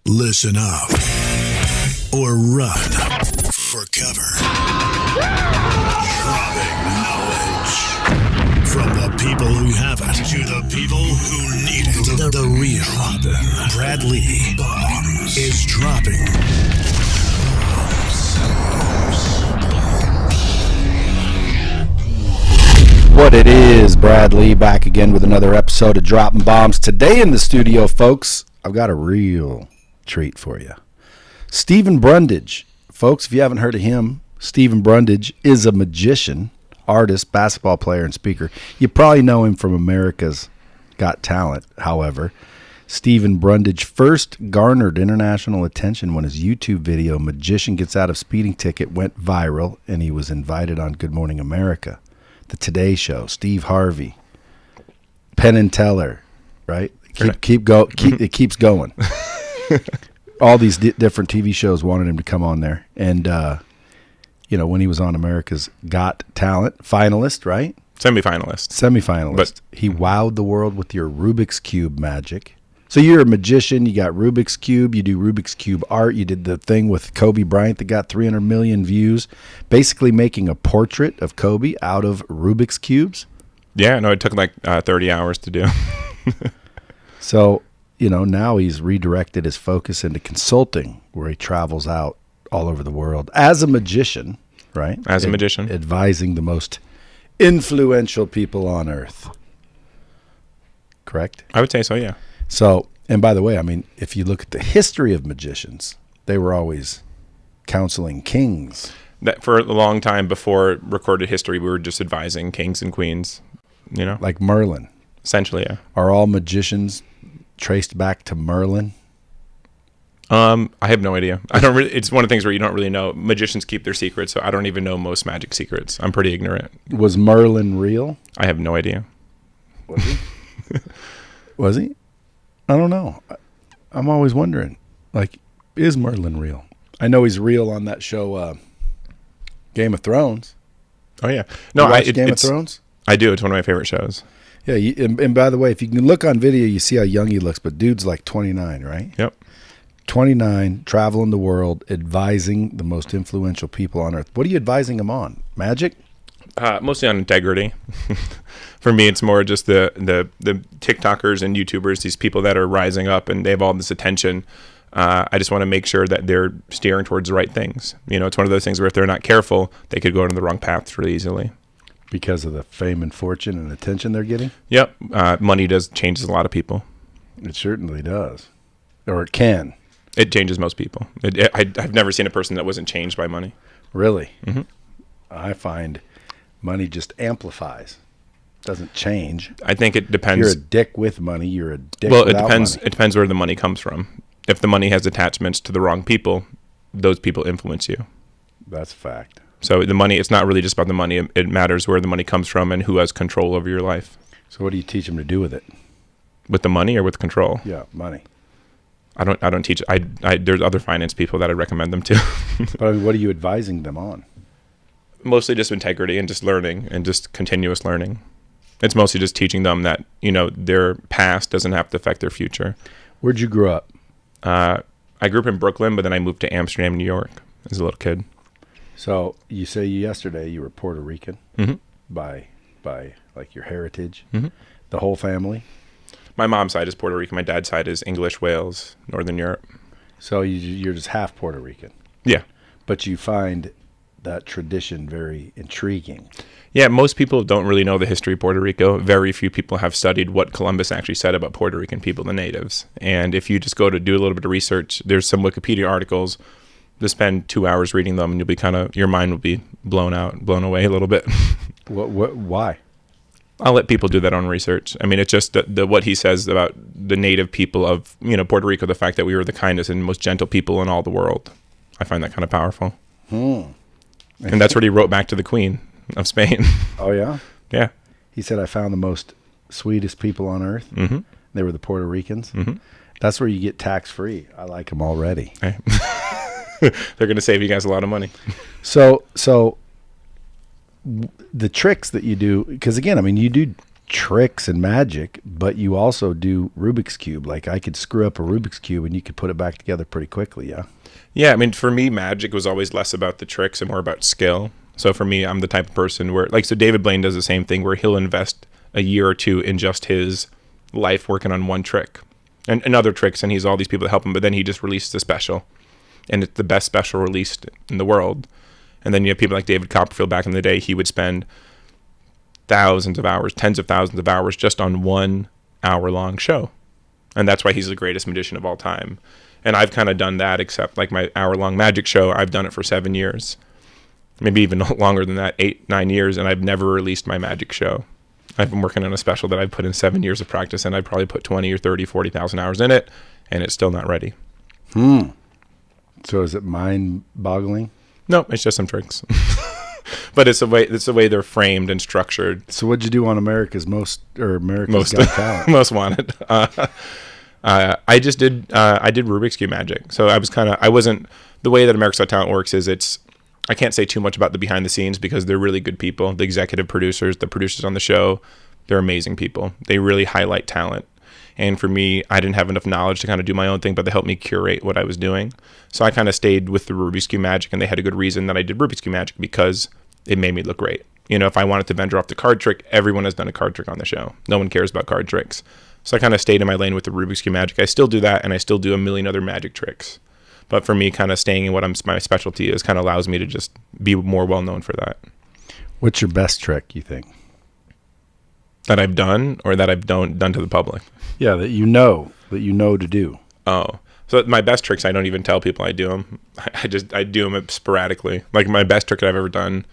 Listen up or run for cover. Dropping knowledge from the people who have it to the people who need it. The real Robin Bradley Bombs is dropping. What it is, Bradley, back again with another episode of Dropping Bombs. Today in the studio, folks, I've got a real treat for you. Stephen Brundage. Folks, if you haven't heard of him, Stephen Brundage is a magician, artist, basketball player, and speaker. You probably know him from America's Got Talent. However, Stephen Brundage first garnered international attention when his YouTube video, Magician Gets Out of Speeding Ticket, went viral, and he was invited on Good Morning America, The Today Show, Steve Harvey, Penn and Teller, right? It keeps going. All these different TV shows wanted him to come on there. And, when he was on America's Got Talent, finalist, right? Semifinalist. But he wowed the world with your Rubiks Cube magic. So you're a magician. You got Rubiks Cube. You do Rubiks Cube art. You did the thing with Kobe Bryant that got 300 million views, basically making a portrait of Kobe out of Rubik's Cubes. Yeah, no, it took like 30 hours to do. So, now he's redirected his focus into consulting, where he travels out all over the world as a magician, right? As a magician. Advising the most influential people on earth. Correct? I would say so, yeah. So, and by the way, if you look at the history of magicians, they were always counseling kings. That for a long time before recorded history, we were just advising kings and queens, Like Merlin. Essentially, yeah. Are all magicians traced back to Merlin? I have no idea. It's one of the things where you don't really know. Magicians keep their secrets, so I don't even know most magic secrets. I'm pretty ignorant. Was Merlin real? I have no idea. Was he? Was he? I don't know. I'm always wondering, is Merlin real? I know he's real on that show, Game of Thrones. Oh, yeah. No, you watch Game of Thrones? I do. It's one of my favorite shows. Yeah, and by the way, if you can look on video, you see how young he looks, but dude's like 29, right? Yep. 29, traveling the world, advising the most influential people on earth. What are you advising him on? Magic? Mostly on integrity. For me, it's more just the TikTokers and YouTubers, these people that are rising up and they have all this attention. I just want to make sure that they're steering towards the right things. It's one of those things where if they're not careful, they could go into the wrong paths really easily. Because of the fame and fortune and attention they're getting? Yep. Money changes a lot of people. It certainly does. Or it can. It changes most people. I've never seen a person that wasn't changed by money. Really? Mm-hmm. I find money just amplifies. Doesn't change. I think it depends. If you're a dick with money, you're a dick without money. It depends where the money comes from. If the money has attachments to the wrong people, those people influence you. That's a fact. So the money, it's not really just about the money. It matters where the money comes from and who has control over your life. So what do you teach them to do with it? With the money or with control? Yeah, money. I don't teach. There's other finance people that I recommend them to. But what are you advising them on? Mostly just integrity and just learning and just continuous learning. It's mostly just teaching them that, their past doesn't have to affect their future. Where'd you grow up? I grew up in Brooklyn, but then I moved to Amsterdam, New York as a little kid. So you say yesterday you were Puerto Rican mm-hmm. by like your heritage, mm-hmm. the whole family? My mom's side is Puerto Rican. My dad's side is English, Wales, Northern Europe. So you're just half Puerto Rican. Yeah. But you find that tradition very intriguing. Yeah, most people don't really know the history of Puerto Rico. Very few people have studied what Columbus actually said about Puerto Rican people, the natives. And if you just go to do a little bit of research, there's some Wikipedia articles. Just spend 2 hours reading them, and you'll be your mind will be blown away a little bit. Why? I'll let people do that on research. It's just what he says about the native people of Puerto Rico, the fact that we were the kindest and most gentle people in all the world. I find that kind of powerful. And that's what he wrote back to the Queen of Spain. Oh, yeah? Yeah. He said, I found the most sweetest people on earth. Mm-hmm. They were the Puerto Ricans. Mm-hmm. That's where you get tax-free. I like them already. Hey. They're going to save you guys a lot of money. So the tricks that you do, because again, you do tricks and magic, but you also do Rubik's Cube. Like I could screw up a Rubik's Cube and you could put it back together pretty quickly, yeah? Yeah, I mean, for me, magic was always less about the tricks and more about skill. So for me, I'm the type of person where, like, so David Blaine does the same thing where he'll invest a year or two in just his life working on one trick and other tricks, and he's all these people that help him, but then he just releases a special, and it's the best special released in the world. And then you have people like David Copperfield back in the day. He would spend thousands of hours, tens of thousands of hours just on 1 hour-long show. And that's why he's the greatest magician of all time. And I've kind of done that, except like my hour-long magic show, I've done it for 7 years. Maybe even longer than that, 8-9 years, and I've never released my magic show. I've been working on a special that I've put in 7 years of practice, and I probably put 20 or 30, 40,000 hours in it, and it's still not ready. So is it mind-boggling? No, it's just some tricks. But it's the way they're framed and structured. So what'd you do on America's Got Talent? Most Wanted? I did Rubik's Cube magic. So I wasn't, the way that America's Got Talent works is I can't say too much about the behind the scenes because they're really good people. The executive producers, the producers on the show, they're amazing people. They really highlight talent. And for me, I didn't have enough knowledge to kind of do my own thing, but they helped me curate what I was doing. So I kind of stayed with the Rubik's Cube magic, and they had a good reason that I did Rubik's Cube magic because it made me look great. You know, if I wanted to venture off the card trick, everyone has done a card trick on the show. No one cares about card tricks. So I kind of stayed in my lane with the Rubik's Cube magic. I still do that, and I still do a million other magic tricks. But for me, kind of staying in what my specialty is kind of allows me to just be more well-known for that. What's your best trick, you think? That I've done or that I've done to the public? Yeah, that you know to do. Oh, so my best tricks, I don't even tell people I do them. I do them sporadically. Like my best trick that I've ever done,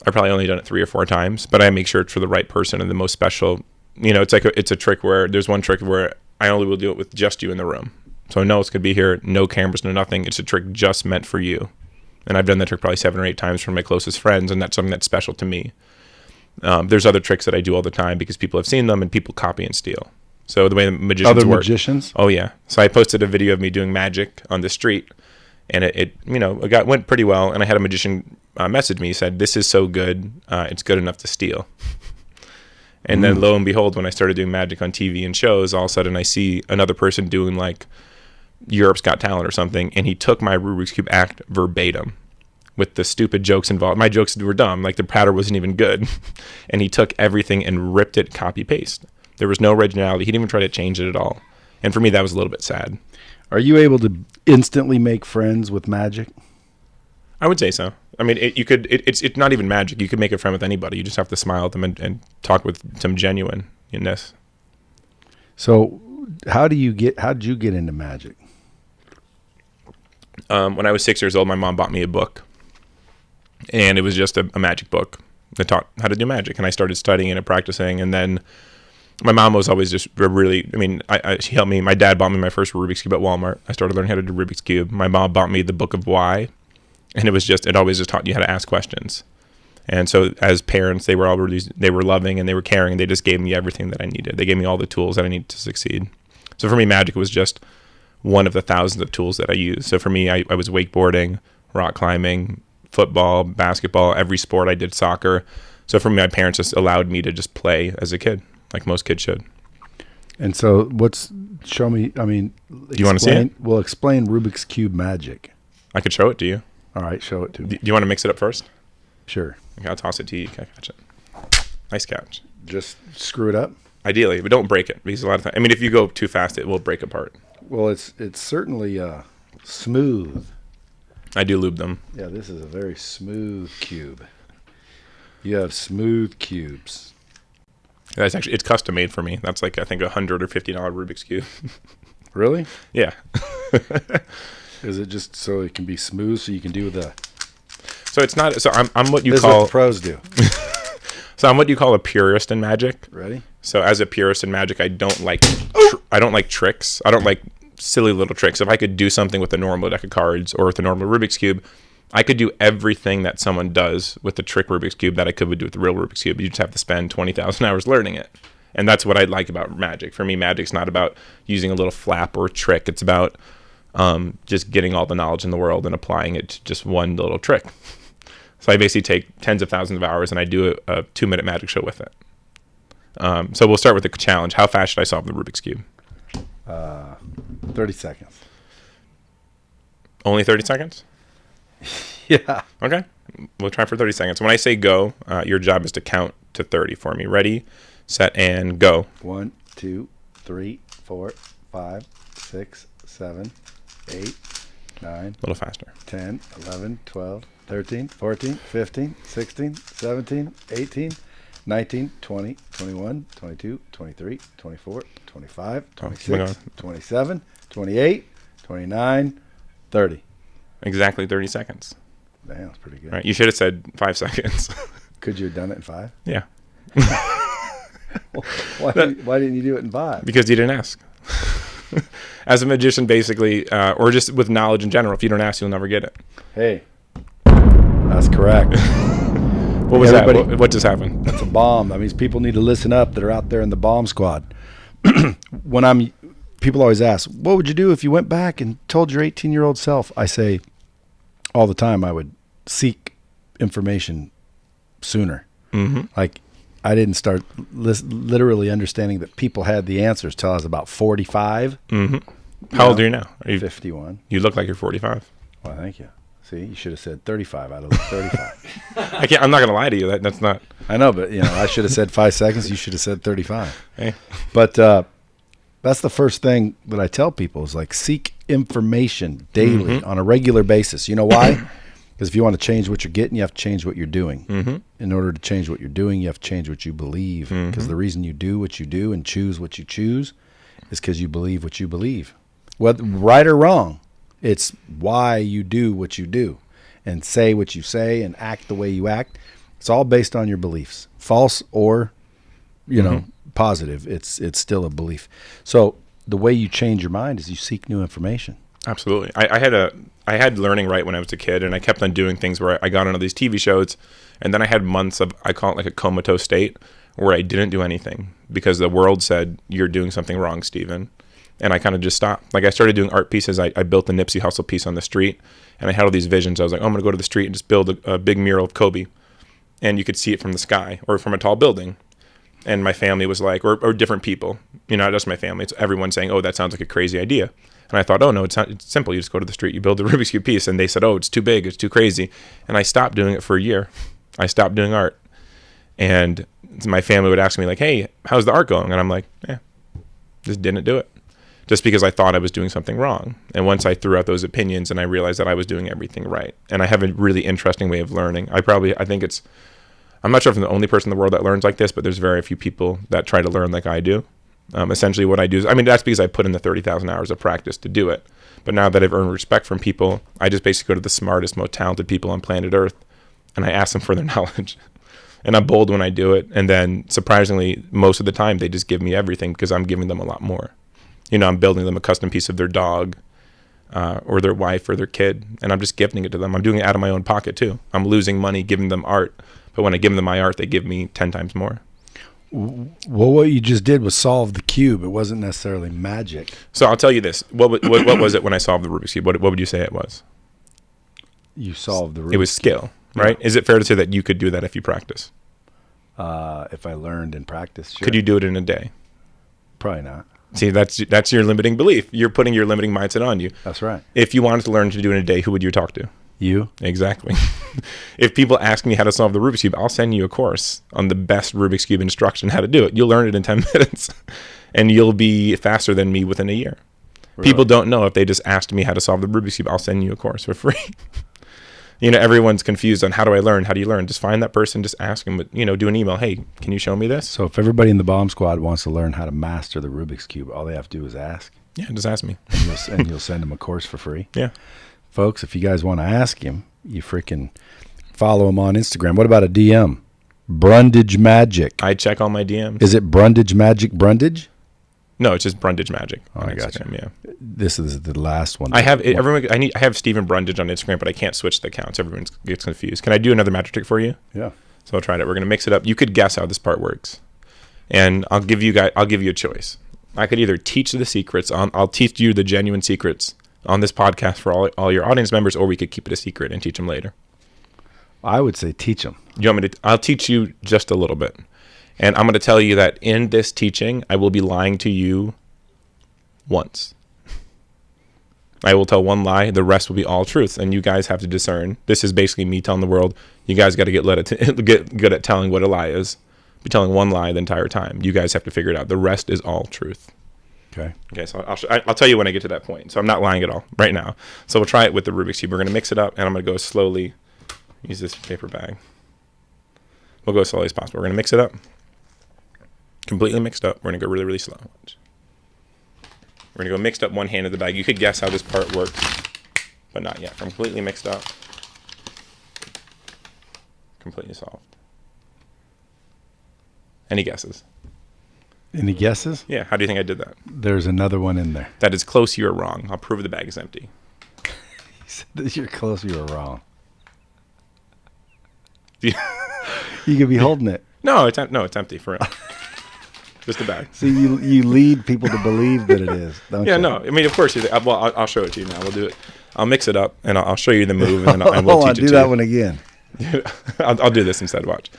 I've probably only done it 3 or 4 times, but I make sure it's for the right person and the most special. You know, it's a trick where there's one trick where I only will do it with just you in the room. So no one's going to be here, no cameras, no nothing. It's a trick just meant for you. And I've done that trick probably 7 or 8 times for my closest friends, and that's something that's special to me. There's other tricks that I do all the time because people have seen them and people copy and steal. So the way the magicians work. Other magicians? Oh, yeah. So I posted a video of me doing magic on the street, and it went pretty well. And I had a magician message me, said, "This is so good, it's good enough to steal." And then lo and behold, when I started doing magic on TV and shows, all of a sudden I see another person doing like Europe's Got Talent or something, and he took my Rubik's Cube act verbatim with the stupid jokes involved. My jokes were dumb, like the pattern wasn't even good. And he took everything and ripped it copy-paste. There was no originality. He didn't even try to change it at all. And for me, that was a little bit sad. Are you able to instantly make friends with magic? I would say so. I mean, it's not even magic. You could make a friend with anybody. You just have to smile at them and talk with some genuineness. So how did you get into magic? When I was 6 years old, my mom bought me a book. And it was just a magic book that taught how to do magic. And I started studying and practicing. And then my mom was always just really, she helped me. My dad bought me my first Rubik's Cube at Walmart. I started learning how to do Rubik's Cube. My mom bought me the Book of Why. And it always just taught you how to ask questions. And so as parents, they were loving and they were caring. And they just gave me everything that I needed. They gave me all the tools that I needed to succeed. So for me, magic was just one of the thousands of tools that I used. So for me, I was wakeboarding, rock climbing, football, basketball, every sport. I did soccer. So for me, my parents just allowed me to just play as a kid, like most kids should. And so show me, do you want to see it? Well, explain Rubik's Cube magic. I could show it to you. All right, show it to me. Do you want to mix it up first? Sure. Okay, I'll toss it to you. You can catch it. Nice catch. Just screw it up? Ideally, but don't break it. Because a lot of times, if you go too fast, it will break apart. Well, it's certainly smooth. I do lube them. Yeah, this is a very smooth cube. You have smooth cubes. It's custom made for me. That's like, I think, $100 or $50 Rubik's Cube. Really? Yeah. Is it just so it can be smooth so you can do the... So it's not... So I'm what you this call... This is what the pros do. So I'm what you call a purist in magic. Ready? So as a purist in magic, I don't like tricks. I don't like silly little tricks. If I could do something with a normal deck of cards or with a normal Rubik's Cube, I could do everything that someone does with the trick Rubik's Cube that I could do with the real Rubik's Cube. You just have to spend 20,000 hours learning it. And that's what I like about magic. For me, magic's not about using a little flap or a trick. It's about just getting all the knowledge in the world and applying it to just one little trick. So I basically take tens of thousands of hours and I do a 2-minute magic show with it. So we'll start with the challenge. How fast should I solve the Rubik's Cube? 30 seconds. Only 30 seconds? Yeah. Okay. We'll try for 30 seconds. When I say go, your job is to count to 30 for me. Ready, set, and go. 1, 2, 3, 4, 5, 6, 7, 8, 9. A little faster. 10, 11, 12, 13, 14, 15, 16, 17, 18, 19, 20, 21, 22, 23, 24, 25, 26, 27, 28, 29, 30. Exactly 30 seconds. Damn, that's pretty good. All right. You should have said 5 seconds. Could you have done it in 5? Yeah. Why didn't you do it in 5? Because you didn't ask. As a magician, basically, or just with knowledge in general, if you don't ask, you'll never get it. Hey, that's correct. What was that? What just happened? That's a bomb. That means people need to listen up that are out there in the bomb squad. People always ask, what would you do if you went back and told your 18-year-old self? I say all the time, I would seek information sooner. Mm-hmm. Like, I didn't start literally understanding that people had the answers till I was about 45. Mm-hmm. How old are you now? Are you 51. You look like you're 45. Well, thank you. See, you should have said 35 out of the 35. I'm not going to lie to you. That's not. I know, but I should have said 5 seconds. You should have said 35. Hey. But that's the first thing that I tell people is like seek information daily on a regular basis. You know why? Because if you want to change what you're getting, you have to change what you're doing. Mm-hmm. In order to change what you're doing, you have to change what you believe. Because the reason you do what you do and choose what you choose is because you believe what you believe. Whether right or wrong, it's why you do what you do and say what you say and act the way you act. It's all based on your beliefs, false or, positive. It's still a belief. So the way you change your mind is you seek new information. Absolutely. I had learning right when I was a kid, and I kept on doing things where I got onto these TV shows, and then I had months of, I call it like a comatose state, where I didn't do anything because the world said, you're doing something wrong, Steven. And I kind of just stopped. Like I started doing art pieces. I built the Nipsey Hussle piece on the street, and I had all these visions. I was like, I'm going to go to the street and just build a big mural of Kobe. And you could see it from the sky or from a tall building. And my family was like, or different people, not just my family. It's everyone saying, oh, that sounds like a crazy idea. And I thought, oh, no, it's simple. You just go to the street, you build the Rubik's Cube piece. And they said, oh, it's too big, it's too crazy. And I stopped doing it for a year. I stopped doing art. And my family would ask me like, hey, how's the art going? And I'm like, just didn't do it. Just because I thought I was doing something wrong. And once I threw out those opinions and I realized that I was doing everything right. And I have a really interesting way of learning. I'm not sure if I'm the only person in the world that learns like this, but there's very few people that try to learn like I do. Essentially what I do is, that's because I put in the 30,000 hours of practice to do it. But now that I've earned respect from people, I just basically go to the smartest, most talented people on planet Earth, and I ask them for their knowledge. And I'm bold when I do it. And then surprisingly, most of the time, they just give me everything because I'm giving them a lot more. I'm building them a custom piece of their dog or their wife or their kid, and I'm just gifting it to them. I'm doing it out of my own pocket too. I'm losing money giving them art, but when I give them my art, they give me 10 times more. Well, what you just did was solve the cube. It wasn't necessarily magic. So I'll tell you this. What was it when I solved the Rubik's Cube? What would you say it was? You solved the Rubik's It was skill, right? Yeah. Is it fair to say that you could do that if you practice? If I learned and practiced, sure. Could you do it in a day? Probably not. See, that's your limiting belief. You're putting your limiting mindset on you. That's right. If you wanted to learn to do it in a day, who would you talk to? You. Exactly. If people ask me how to solve the Rubik's Cube, I'll send you a course on the best Rubik's Cube instruction, how to do it. You'll learn it in 10 minutes, and you'll be faster than me within a year. Really? People don't know if they just asked me how to solve the Rubik's Cube, I'll send you a course for free. Everyone's confused on how do I learn? How do you learn? Just find that person, just ask them, do an email. Hey, can you show me this? So if everybody in the bomb squad wants to learn how to master the Rubik's Cube, all they have to do is ask. Yeah, just ask me. And you'll send them a course for free. Yeah. Folks, if you guys want to ask him, you freaking follow him on Instagram. What about a DM? Brundage Magic. I check all my DMs. Is it Brundage Magic Brundage? No, it's just Brundage Magic. Oh, I got you. Yeah. This is the last one. I have Steven Brundage on Instagram, but I can't switch the accounts. Everyone gets confused. Can I do another magic trick for you? Yeah. So I'll try it. We're gonna mix it up. You could guess how this part works, and I'll give you a choice. I could either teach the secrets. I'll teach you the genuine secrets on this podcast for all your audience members, or we could keep it a secret and teach them later. I would say teach them. You want me to? I'll teach you just a little bit. And I'm going to tell you that in this teaching, I will be lying to you once. I will tell one lie. The rest will be all truth. And you guys have to discern. This is basically me telling the world, you guys got to get good at telling what a lie is. Be telling one lie the entire time. You guys have to figure it out. The rest is all truth. Okay, so I'll tell you when I get to that point. So I'm not lying at all right now. So we'll try it with the Rubik's Cube. We're going to mix it up, and I'm going to go slowly. Use this paper bag. We'll go as slowly as possible. We're going to mix it up. Completely mixed up. We're going to go really, really slow. We're going to go mixed up one hand of the bag. You could guess how this part works, but not yet. Completely mixed up. Completely solved. Any guesses? Any guesses? Yeah, how do you think I did that? There's another one in there. That is close, you are wrong. I'll prove the bag is empty. He said that you're close, you were wrong. You could be holding it. No, it's empty for real. Just a bag. See, you lead people to believe that it is, don't you? Yeah, no. I mean, of course. I'll show it to you now. We'll do it. I'll mix it up, and I'll show you the move, and then we'll teach it to you. Do that one again. I'll do this instead. Watch.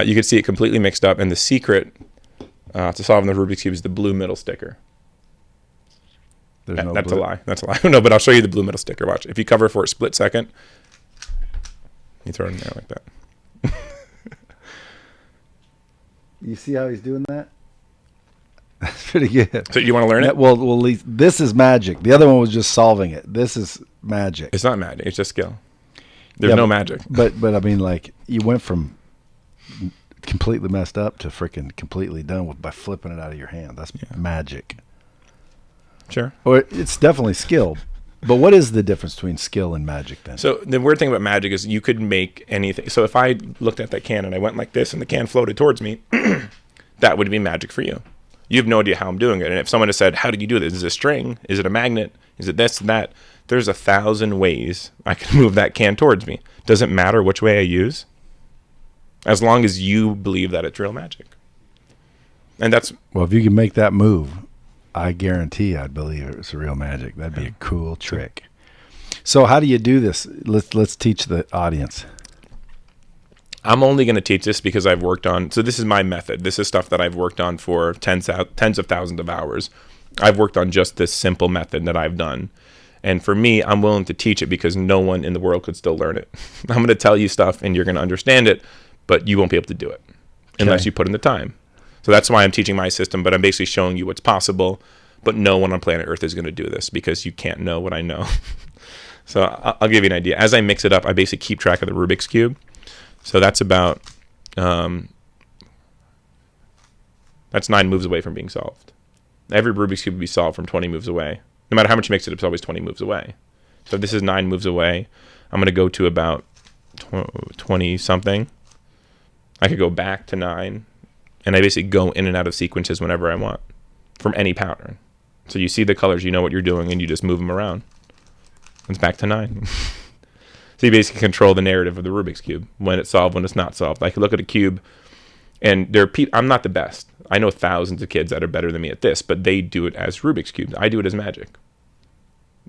You can see it completely mixed up, and the secret to solving the Rubik's Cube is the blue middle sticker. That's a lie. That's a lie. No, but I'll show you the blue middle sticker. Watch. If you cover for a split second, you throw it in there like that. You see how he's doing that? That's pretty good. So you want to learn it? Well, this is magic. The other one was just solving it. This is magic. It's not magic. It's just skill. There's no magic. But I mean, like, you went from completely messed up to freaking completely done by flipping it out of your hand. That's magic. Sure. Or it's definitely skill. But what is the difference between skill and magic then? So the weird thing about magic is you could make anything. So if I looked at that can and I went like this and the can floated towards me, that would be magic for you. You have no idea how I'm doing it. And if someone has said, how did you do this? Is it a string? Is it a magnet? Is it this and that? There's 1,000 ways I can move that can towards me. Doesn't matter which way I use, as long as you believe that it's real magic. And that's... Well, if you can make that move, I guarantee I'd believe it was real magic. That'd be a cool trick. So how do you do this? Let's teach the audience. I'm only going to teach this because I've worked on... So this is my method. This is stuff that I've worked on for tens of thousands of hours. I've worked on just this simple method that I've done. And for me, I'm willing to teach it because no one in the world could still learn it. I'm going to tell you stuff and you're going to understand it, but you won't be able to do it unless you put in the time. So that's why I'm teaching my system, but I'm basically showing you what's possible. But no one on planet Earth is going to do this because you can't know what I know. So I'll give you an idea. As I mix it up, I basically keep track of the Rubik's Cube. So that's about, that's 9 moves away from being solved. Every Rubik's Cube will be solved from 20 moves away. No matter how much you mix it, it's always 20 moves away. So if this is 9 moves away, I'm going to go to about 20 something. I could go back to 9, and I basically go in and out of sequences whenever I want from any pattern. So you see the colors, you know what you're doing, and you just move them around. It's back to 9. So you basically control the narrative of the Rubik's Cube, when it's solved, when it's not solved. I could look at a cube, and there are people. I'm not the best. I know thousands of kids that are better than me at this, but they do it as Rubik's Cubes. I do it as magic.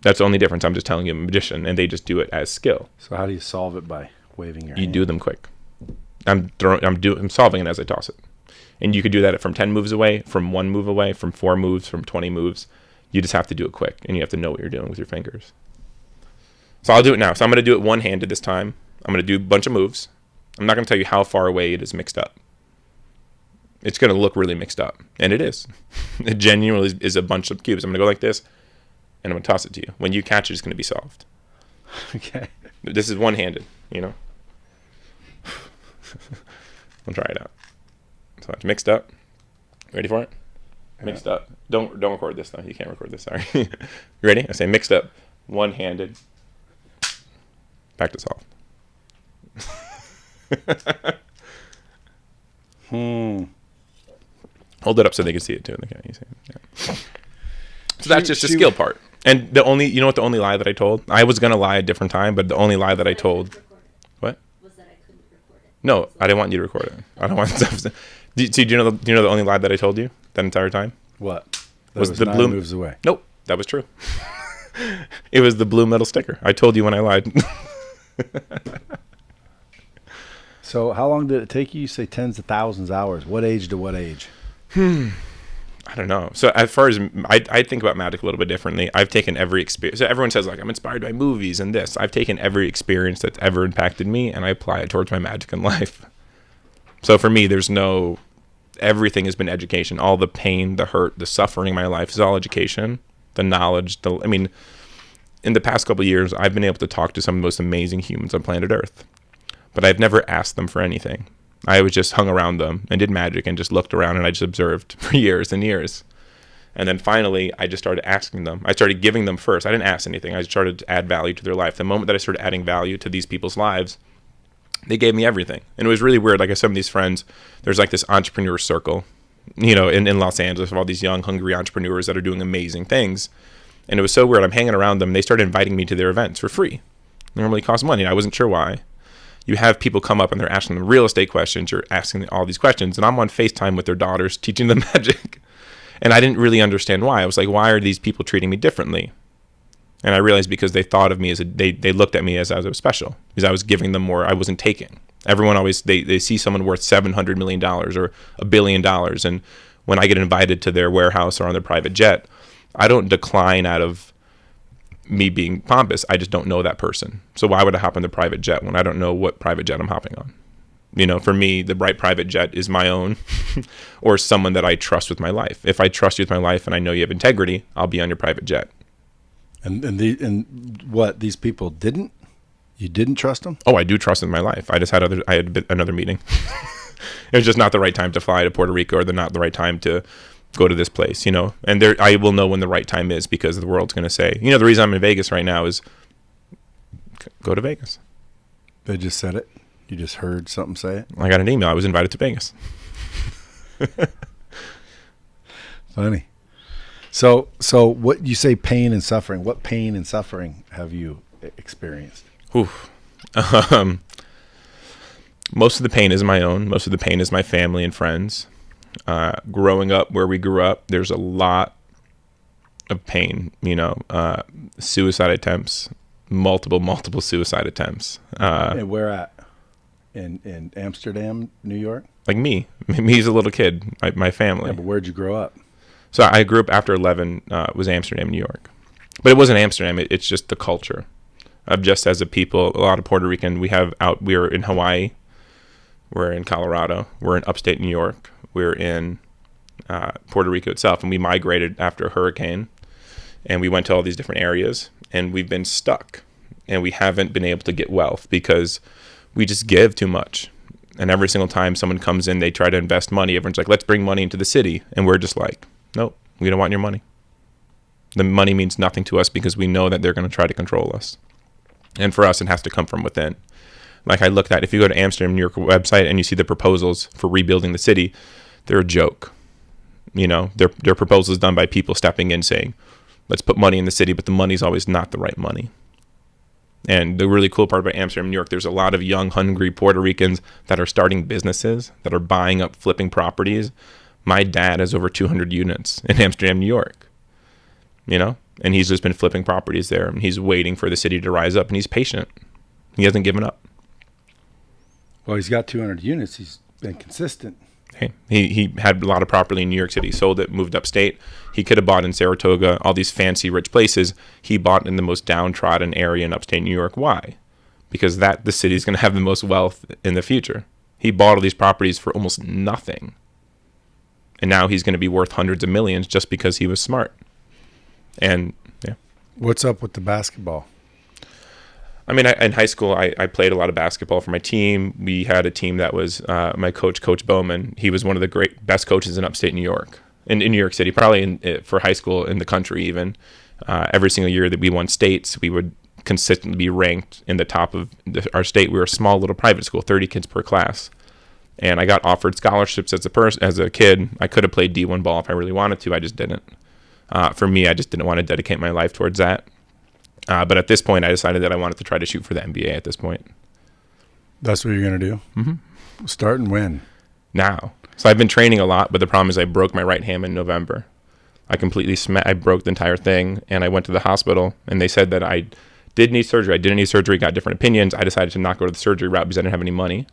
That's the only difference. I'm just telling you I'm a magician, and they just do it as skill. So how do you solve it? By waving your hand? You do them quick. I'm solving it as I toss it. And you could do that from 10 moves away, from 1 move away, from 4 moves, from 20 moves. You just have to do it quick, and you have to know what you're doing with your fingers. So I'll do it now. So I'm going to do it one-handed this time. I'm going to do a bunch of moves. I'm not going to tell you how far away it is mixed up. It's going to look really mixed up, and it is. It genuinely is a bunch of cubes. I'm going to go like this, and I'm going to toss it to you. When you catch it, it's going to be solved. Okay. This is one-handed, you know. I'll try it out. So it's mixed up. Ready for it? Mixed up. Don't record this though. You can't record this. Sorry. You ready? I say mixed up, one-handed. Back to solved. Hold it up so they can see it too. Okay, you see it. Yeah. So that's just the skill part. And the only, you know what the only lie that I told? I was gonna lie a different time, but the only lie that I told. What? Was that I couldn't record it. No, I didn't want you to record it. I don't want stuff. Do you know the only lie that I told you that entire time? What? Was the 9 blue moves away? Nope, that was true. It was the blue metal sticker. I told you when I lied. So how long did it take you? You say tens of thousands of hours. What age to what age? I don't know. So as far as I think about magic a little bit differently. I've taken every experience. So everyone says like I'm inspired by movies and this. I've taken every experience that's ever impacted me and I apply it towards my magic in life. So for me, everything has been education. All the pain, the hurt, the suffering in my life is all education. The knowledge. In the past couple of years, I've been able to talk to some of the most amazing humans on planet Earth, but I've never asked them for anything. I was just hung around them and did magic and just looked around and I just observed for years and years. And then finally, I just started asking them. I started giving them first. I didn't ask anything. I started to add value to their life. The moment that I started adding value to these people's lives, they gave me everything. And it was really weird. Like I said, some of these friends, there's like this entrepreneur circle, in Los Angeles of all these young, hungry entrepreneurs that are doing amazing things. And it was so weird. I'm hanging around them. They started inviting me to their events for free. They normally cost money. I wasn't sure why. You have people come up and they're asking them real estate questions. You're asking all these questions. And I'm on FaceTime with their daughters teaching them magic. And I didn't really understand why. I was like, why are these people treating me differently? And I realized because they thought of me as they looked at me as I was special. Because I was giving them more I wasn't taking. Everyone always, they see someone worth $700 million or $1 billion. And when I get invited to their warehouse or on their private jet, I don't decline out of me being pompous. I just don't know that person. So why would I hop on the private jet when I don't know what private jet I'm hopping on? For me, the right private jet is my own or someone that I trust with my life. If I trust you with my life and I know you have integrity, I'll be on your private jet. And what, these people didn't? You didn't trust them? Oh, I do trust in my life. I had another meeting. It was just not the right time to fly to Puerto Rico or not the right time to go to this place, and I will know when the right time is because the world's going to say, the reason I'm in Vegas right now is go to Vegas. They just said it. You just heard something say it. I got an email. I was invited to Vegas. Funny. So what you say pain and suffering, what pain and suffering have you experienced? Most of the pain is my own. Most of the pain is my family and friends. Growing up where we grew up, there's a lot of pain, suicide attempts, multiple suicide attempts. And where at? In Amsterdam, New York? Like me as a little kid, my family. Yeah, but where'd you grow up? So I grew up after 11, was Amsterdam, New York. But it wasn't Amsterdam. It's just the culture of just as a people, a lot of Puerto Rican, we're in Hawaii, we're in Colorado, we're in upstate New York. We're in Puerto Rico itself, and we migrated after a hurricane, and we went to all these different areas, and we've been stuck, and we haven't been able to get wealth because we just give too much. And every single time someone comes in, they try to invest money. Everyone's like, let's bring money into the city. And we're just like, nope, we don't want your money. The money means nothing to us because we know that they're going to try to control us. And for us, it has to come from within. Like I looked at, if you go to Amsterdam, New York website and you see the proposals for rebuilding the city, they're a joke. They're proposals done by people stepping in saying, let's put money in the city, but the money's always not the right money. And the really cool part about Amsterdam, New York, there's a lot of young, hungry Puerto Ricans that are starting businesses, that are buying up, flipping properties. My dad has over 200 units in Amsterdam, New York, and he's just been flipping properties there, and he's waiting for the city to rise up, and he's patient. He hasn't given up. Well, he's got 200 units. He's been consistent. Hey, he had a lot of property in New York City, sold it, moved upstate. He could have bought in Saratoga, all these fancy, rich places. He bought in the most downtrodden area in upstate New York. Why? Because the city's going to have the most wealth in the future. He bought all these properties for almost nothing. And now he's going to be worth hundreds of millions just because he was smart. And, yeah. What's up with the basketball? In high school, I played a lot of basketball for my team. We had a team that was my Coach Bowman. He was one of the best coaches in upstate New York, in New York City, probably for high school in the country even. Every single year that we won states, we would consistently be ranked in the top of our state. We were a small little private school, 30 kids per class. And I got offered scholarships as a kid. I could have played D1 ball if I really wanted to. I just didn't. For me, I just didn't want to dedicate my life towards that. But at this point, I decided that I wanted to try to shoot for the NBA at this point. That's what you're going to do? Mm-hmm. Start and when? Now. So I've been training a lot, but the problem is I broke my right hand in November. I completely I broke the entire thing, and I went to the hospital, and they said that I did need surgery. I didn't need surgery, got different opinions. I decided to not go to the surgery route because I didn't have any money.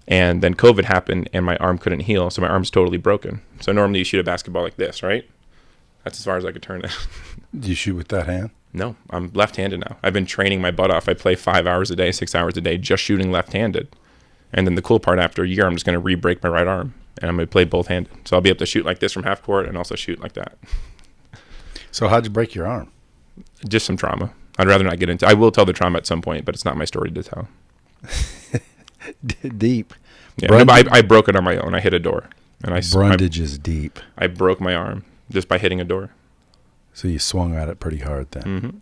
And then COVID happened and my arm couldn't heal. So my arm's totally broken. So normally you shoot a basketball like this, right? That's as far as I could turn it. Do you shoot with that hand? No, I'm left-handed now. I've been training my butt off. I play 5 hours a day, 6 hours a day, just shooting left-handed. And then the cool part, after a year, I'm just going to re-break my right arm. And I'm going to play both-handed. So I'll be able to shoot like this from half court and also shoot like that. So how'd you break your arm? Just some trauma. I'd rather not get into. I will tell the trauma at some point, but it's not my story to tell. Deep. Yeah, no, but I broke it on my own. I hit a door, and Brundage is deep. I broke my arm just by hitting a door. So you swung at it pretty hard then. Mm-hmm.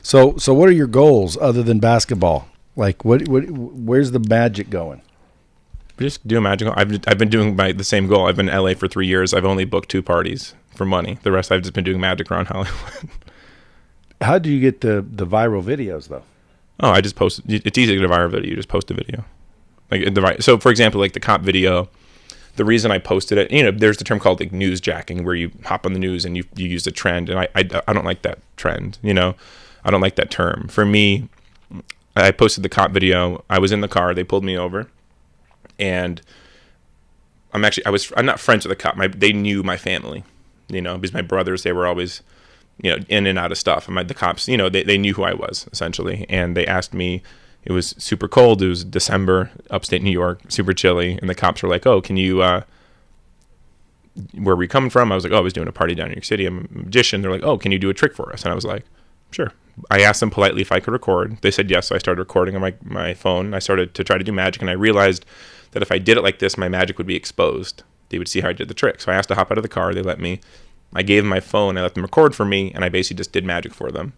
So what are your goals other than basketball? Like where's the magic going? Just do a magical. I've been doing the same goal. I've been in LA for 3 years. I've only booked 2 parties for money. The rest I've just been doing magic around Hollywood. How do you get the viral videos though? Oh, I just post. It's easy to get a viral video. You just post a video. So for example, like the cop video, the reason I posted it, there's the term called like newsjacking, where you hop on the news and you use a trend, and I don't like that trend. I don't like that term. For me, I posted the cop video. I was in the car. They pulled me over, and I'm not friends with the cop. They knew my family, because my brothers, they were always, in and out of stuff. And the cops, they knew who I was essentially, and they asked me. It was super cold. It was December, upstate New York, super chilly. And the cops were like, "Oh, can you, where are we coming from?" I was like, "Oh, I was doing a party down in New York City. I'm a magician." They're like, "Oh, can you do a trick for us?" And I was like, "Sure." I asked them politely if I could record. They said yes. So I started recording on my phone. I started to try to do magic. And I realized that if I did it like this, my magic would be exposed. They would see how I did the trick. So I asked to hop out of the car. They let me. I gave them my phone. I let them record for me. And I basically just did magic for them.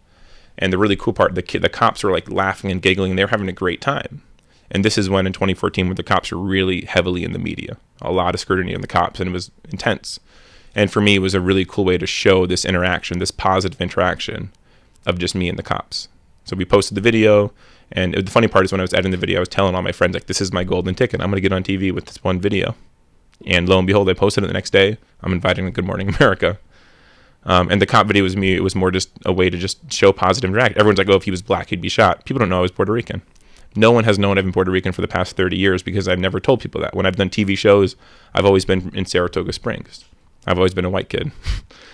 And the really cool part, the cops were like laughing and giggling, and they were having a great time. And this is when in 2014, when the cops were really heavily in the media, a lot of scrutiny on the cops, and it was intense. And for me, it was a really cool way to show this interaction, this positive interaction of just me and the cops. So we posted the video, and the funny part is when I was editing the video, I was telling all my friends, like, this is my golden ticket. I'm going to get on TV with this one video. And lo and behold, I posted it the next day. I'm inviting to Good Morning America. And the cop video was me. It was more just a way to just show positive interaction. Everyone's like, oh, if he was black, he'd be shot. People don't know I was Puerto Rican. No one has known I've been Puerto Rican for the past 30 years because I've never told people that. When I've done TV shows, I've always been in Saratoga Springs. I've always been a white kid.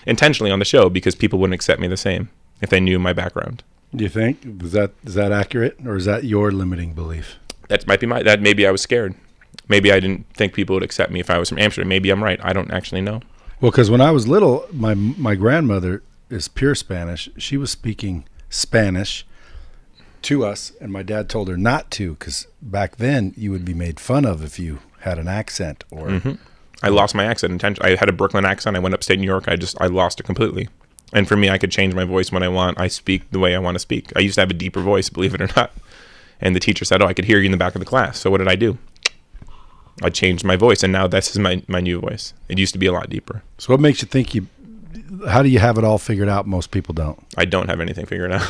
Intentionally on the show because people wouldn't accept me the same if they knew my background. Do you think? Is that accurate? Or is that your limiting belief? That might be maybe I was scared. Maybe I didn't think people would accept me if I was from Amsterdam. Maybe I'm right. I don't actually know. Well, because when I was little, my grandmother is pure Spanish. She was speaking Spanish to us, and my dad told her not to because back then you would be made fun of if you had an accent. Or mm-hmm. I lost my accent intentionally. I had a Brooklyn accent. I went upstate New York. I lost it completely. And for me, I could change my voice when I want. I speak the way I want to speak. I used to have a deeper voice, believe it or not. And the teacher said, oh, I could hear you in the back of the class. So what did I do? I changed my voice, and now this is my new voice. It used to be a lot deeper. So what makes you think how do you have it all figured out? Most people don't. I don't have anything figured out.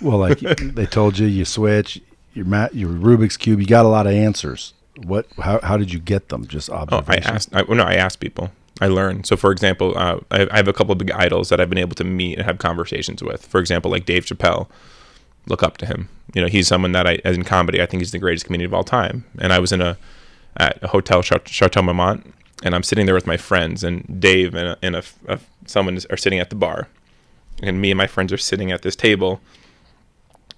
Well, like they told you switch, your Rubik's Cube, you got a lot of answers. How did you get them? Just observation? I asked people. I learned. So for example, I have a couple of big idols that I've been able to meet and have conversations with. For example, like Dave Chappelle. Look up to him. He's someone that as in comedy, I think he's the greatest comedian of all time. And I was at a hotel, Chateau Marmont, and I'm sitting there with my friends, and Dave and someone are sitting at the bar, and me and my friends are sitting at this table,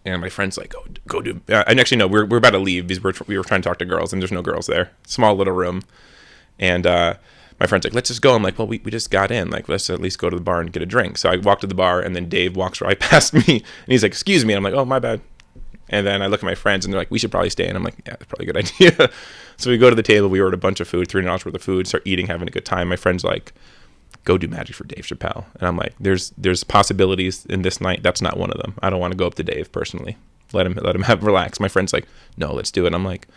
and my friend's like, go do. And actually, no, we're about to leave because we were trying to talk to girls, and there's no girls there. Small little room, and my friend's like, let's just go. I'm like, well, we just got in. Like, let's at least go to the bar and get a drink. So I walk to the bar, and then Dave walks right past me, and he's like, excuse me. And I'm like, oh, my bad. And then I look at my friends, and they're like, we should probably stay. And I'm like, yeah, that's probably a good idea. So we go to the table. We order a bunch of food, $300 worth of food, start eating, having a good time. My friend's like, go do magic for Dave Chappelle. And I'm like, there's possibilities in this night. That's not one of them. I don't want to go up to Dave personally. Let him relax. My friend's like, no, let's do it. I'm like,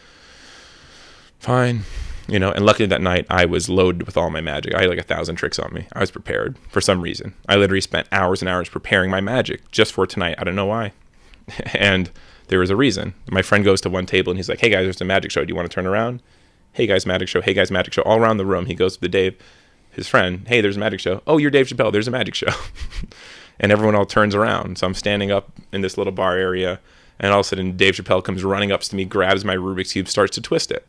fine. And luckily that night I was loaded with all my magic. I had like 1,000 tricks on me. I was prepared for some reason. I literally spent hours and hours preparing my magic just for tonight. I don't know why. And there was a reason. My friend goes to one table and he's like, hey guys, there's a magic show. Do you want to turn around? Hey guys, magic show. Hey guys, magic show. All around the room. He goes to Dave, his friend. Hey, there's a magic show. Oh, you're Dave Chappelle. There's a magic show. And everyone all turns around. So I'm standing up in this little bar area, and all of a sudden Dave Chappelle comes running up to me, grabs my Rubik's Cube, starts to twist it.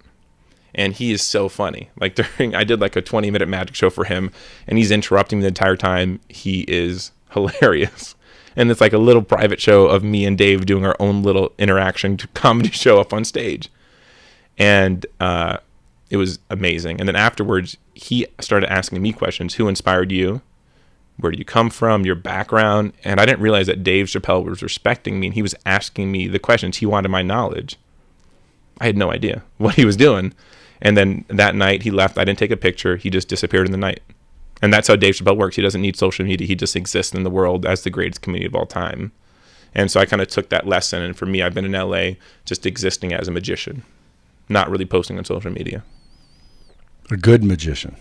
And he is so funny. Like I did like a 20-minute magic show for him, and he's interrupting me the entire time. He is hilarious. And it's like a little private show of me and Dave doing our own little interaction comedy show up on stage. And it was amazing. And then afterwards, he started asking me questions. Who inspired you? Where do you come from? Your background? And I didn't realize that Dave Chappelle was respecting me, and he was asking me the questions. He wanted my knowledge. I had no idea what he was doing. And then that night he left. I didn't take a picture. He just disappeared in the night. And that's how Dave Chappelle works. He doesn't need social media. He just exists in the world as the greatest comedian of all time. And so I kind of took that lesson. And for me, I've been in LA just existing as a magician, not really posting on social media. A good magician.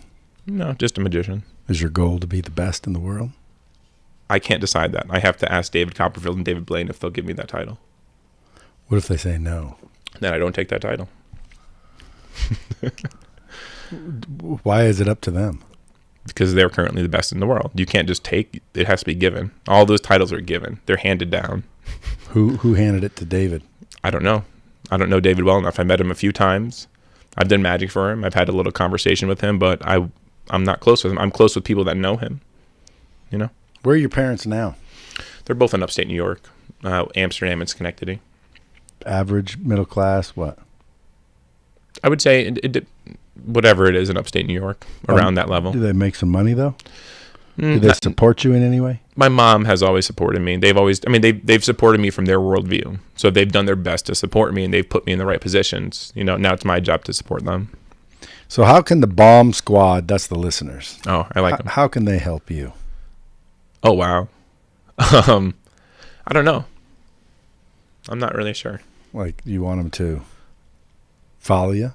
No, just a magician. Is your goal to be the best in the world? I can't decide that. I have to ask David Copperfield and David Blaine if they'll give me that title. What if they say no? Then I don't take that title. Why is it up to them? Because they're currently the best in the world. You can't just take it. Has to be given. All those titles are given. They're handed down. Who handed it to David? I don't know. I don't know David well enough. I met him a few times. I've done magic for him. I've had a little conversation with him, but I'm not close with him. I'm close with people that know him. You know? Where are your parents now? They're both in upstate New York, Amsterdam and Schenectady. Average, middle class, what? I would say whatever it is in upstate New York, around that level. Do they make some money though? Do they support you in any way? My mom has always supported me. They've supported me from their worldview. So they've done their best to support me, and they've put me in the right positions. You know, now it's my job to support them. So how can the Bomb Squad, that's the listeners. Oh, I like them. How can they help you? Oh, wow. I don't know. I'm not really sure. Like, you want them to follow you?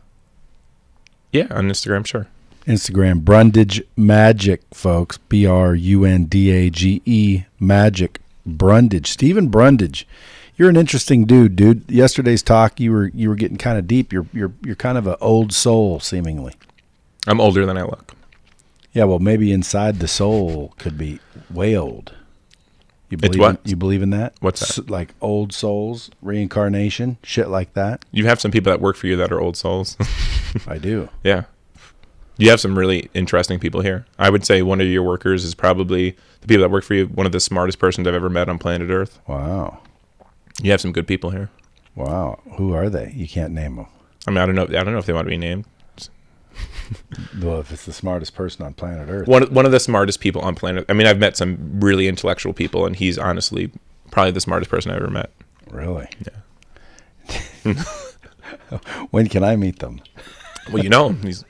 Yeah, on Instagram, sure. Instagram, Brundage Magic, folks. Brundage Magic. Brundage. Stephen Brundage. You're an interesting dude. Yesterday's talk, you were getting kind of deep. You're kind of an old soul, seemingly. I'm older than I look. Yeah, well, maybe inside the soul could be way old. You believe It's what? You believe in that? What's that? Like old souls, reincarnation, shit like that? You have some people that work for you that are old souls. I do. Yeah. You have some really interesting people here. I would say one of your workers is probably the people that work for you, one of the smartest persons I've ever met on planet Earth. Wow. You have some good people here. Wow. Who are they? You can't name them. I mean, I don't know if they want to be named. Well, if it's the smartest person on planet Earth. One of the smartest people on planet. I mean, I've met some really intellectual people, and he's honestly probably the smartest person I've ever met. Really? Yeah. When can I meet them? Well, you know him. He's.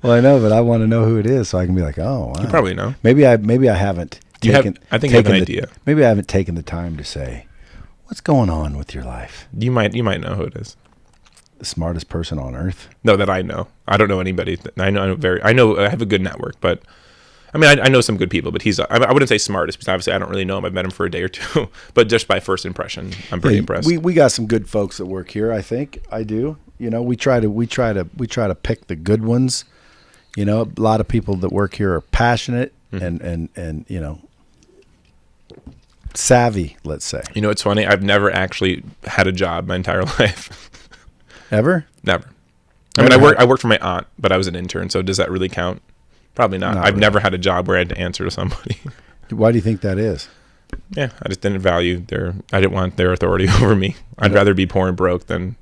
Well, I know, but I want to know who it is so I can be like, oh, wow. You probably know. Maybe I haven't taken. I think you have an idea. Maybe I haven't taken the time to say, what's going on with your life? You might know who it is. The smartest person on earth? No, that I know. I don't know anybody. I have a good network, but I mean, I know some good people, but I wouldn't say smartest because obviously I don't really know him. I've met him for a day or two, but just by first impression, I'm pretty impressed. We got some good folks that work here. I think I do. You know, we try to pick the good ones. You know, a lot of people that work here are passionate and you know, savvy, let's say. You know, it's funny. I've never actually had a job my entire life. Ever? Never. I mean, I worked for my aunt, but I was an intern. So does that really count? Probably not. I've never had a job where I had to answer to somebody. Why do you think that is? Yeah, I just didn't value I didn't want their authority over me. I'd rather be poor and broke than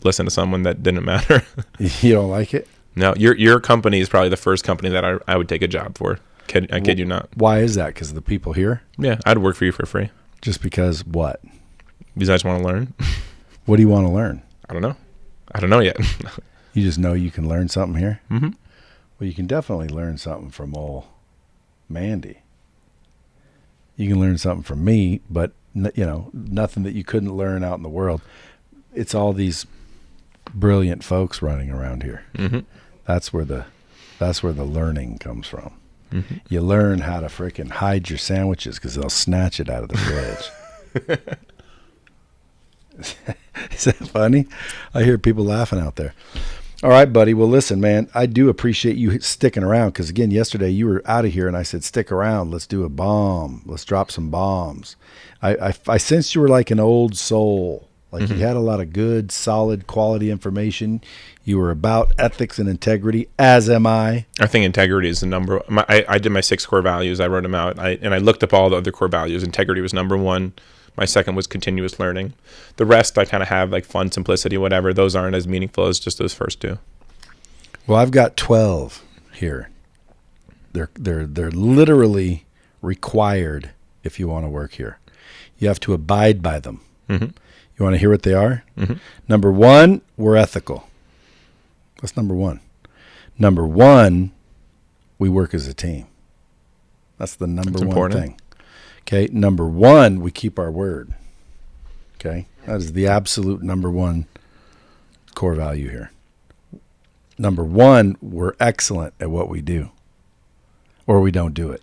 listen to someone that didn't matter. You don't like it? No, your company is probably the first company that I would take a job for. I kid you not. Why is that? Because of the people here? Yeah, I'd work for you for free. Just because what? Because I just want to learn. What do you want to learn? I don't know. I don't know yet. You just know you can learn something here? Mm-hmm. Well, you can definitely learn something from old Mandy. You can learn something from me, but you know, nothing that you couldn't learn out in the world. It's all these brilliant folks running around here. Mm-hmm. That's where the learning comes from. Mm-hmm. You learn how to frickin' hide your sandwiches because they'll snatch it out of the fridge. Is that funny? I hear people laughing out there. All right, buddy. Well, listen, man, I do appreciate you sticking around because, again, yesterday you were out of here and I said, stick around. Let's do a bomb. Let's drop some bombs. I sensed you were like an old soul, Like you had a lot of good, solid, quality information. You were about ethics and integrity, as am I. I think integrity is the number. I did my 6 core values. I wrote them out. And I looked up all the other core values. Integrity was number 1. My second was continuous learning. The rest I kind of have like fun, simplicity, whatever. Those aren't as meaningful as just those first 2. Well, I've got 12 here. They're literally required if you want to work here. You have to abide by them. You want to hear what they are? Number 1, we're ethical. That's number 1. Number 1, we work as a team. That's the number 1 thing. Okay, number 1, we keep our word. Okay, that is the absolute number 1 core value here. Number 1, we're excellent at what we do, or we don't do it.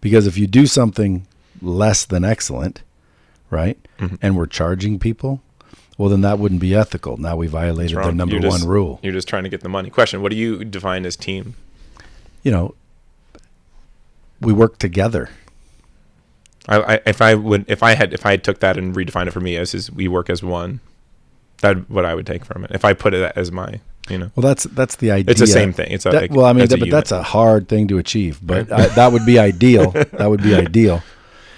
Because if you do something less than excellent, right, and we're charging people, well, then that wouldn't be ethical. Now we violated the number 1 rule. You're just trying to get the money. Question, what do you define as team? You know, we work together. If I had took that and redefined it for me as we work as one, that's what I would take from it. If I put it as my, Well, that's the idea. It's the same thing. It's that's a hard thing to achieve, but that would be ideal. That would be ideal.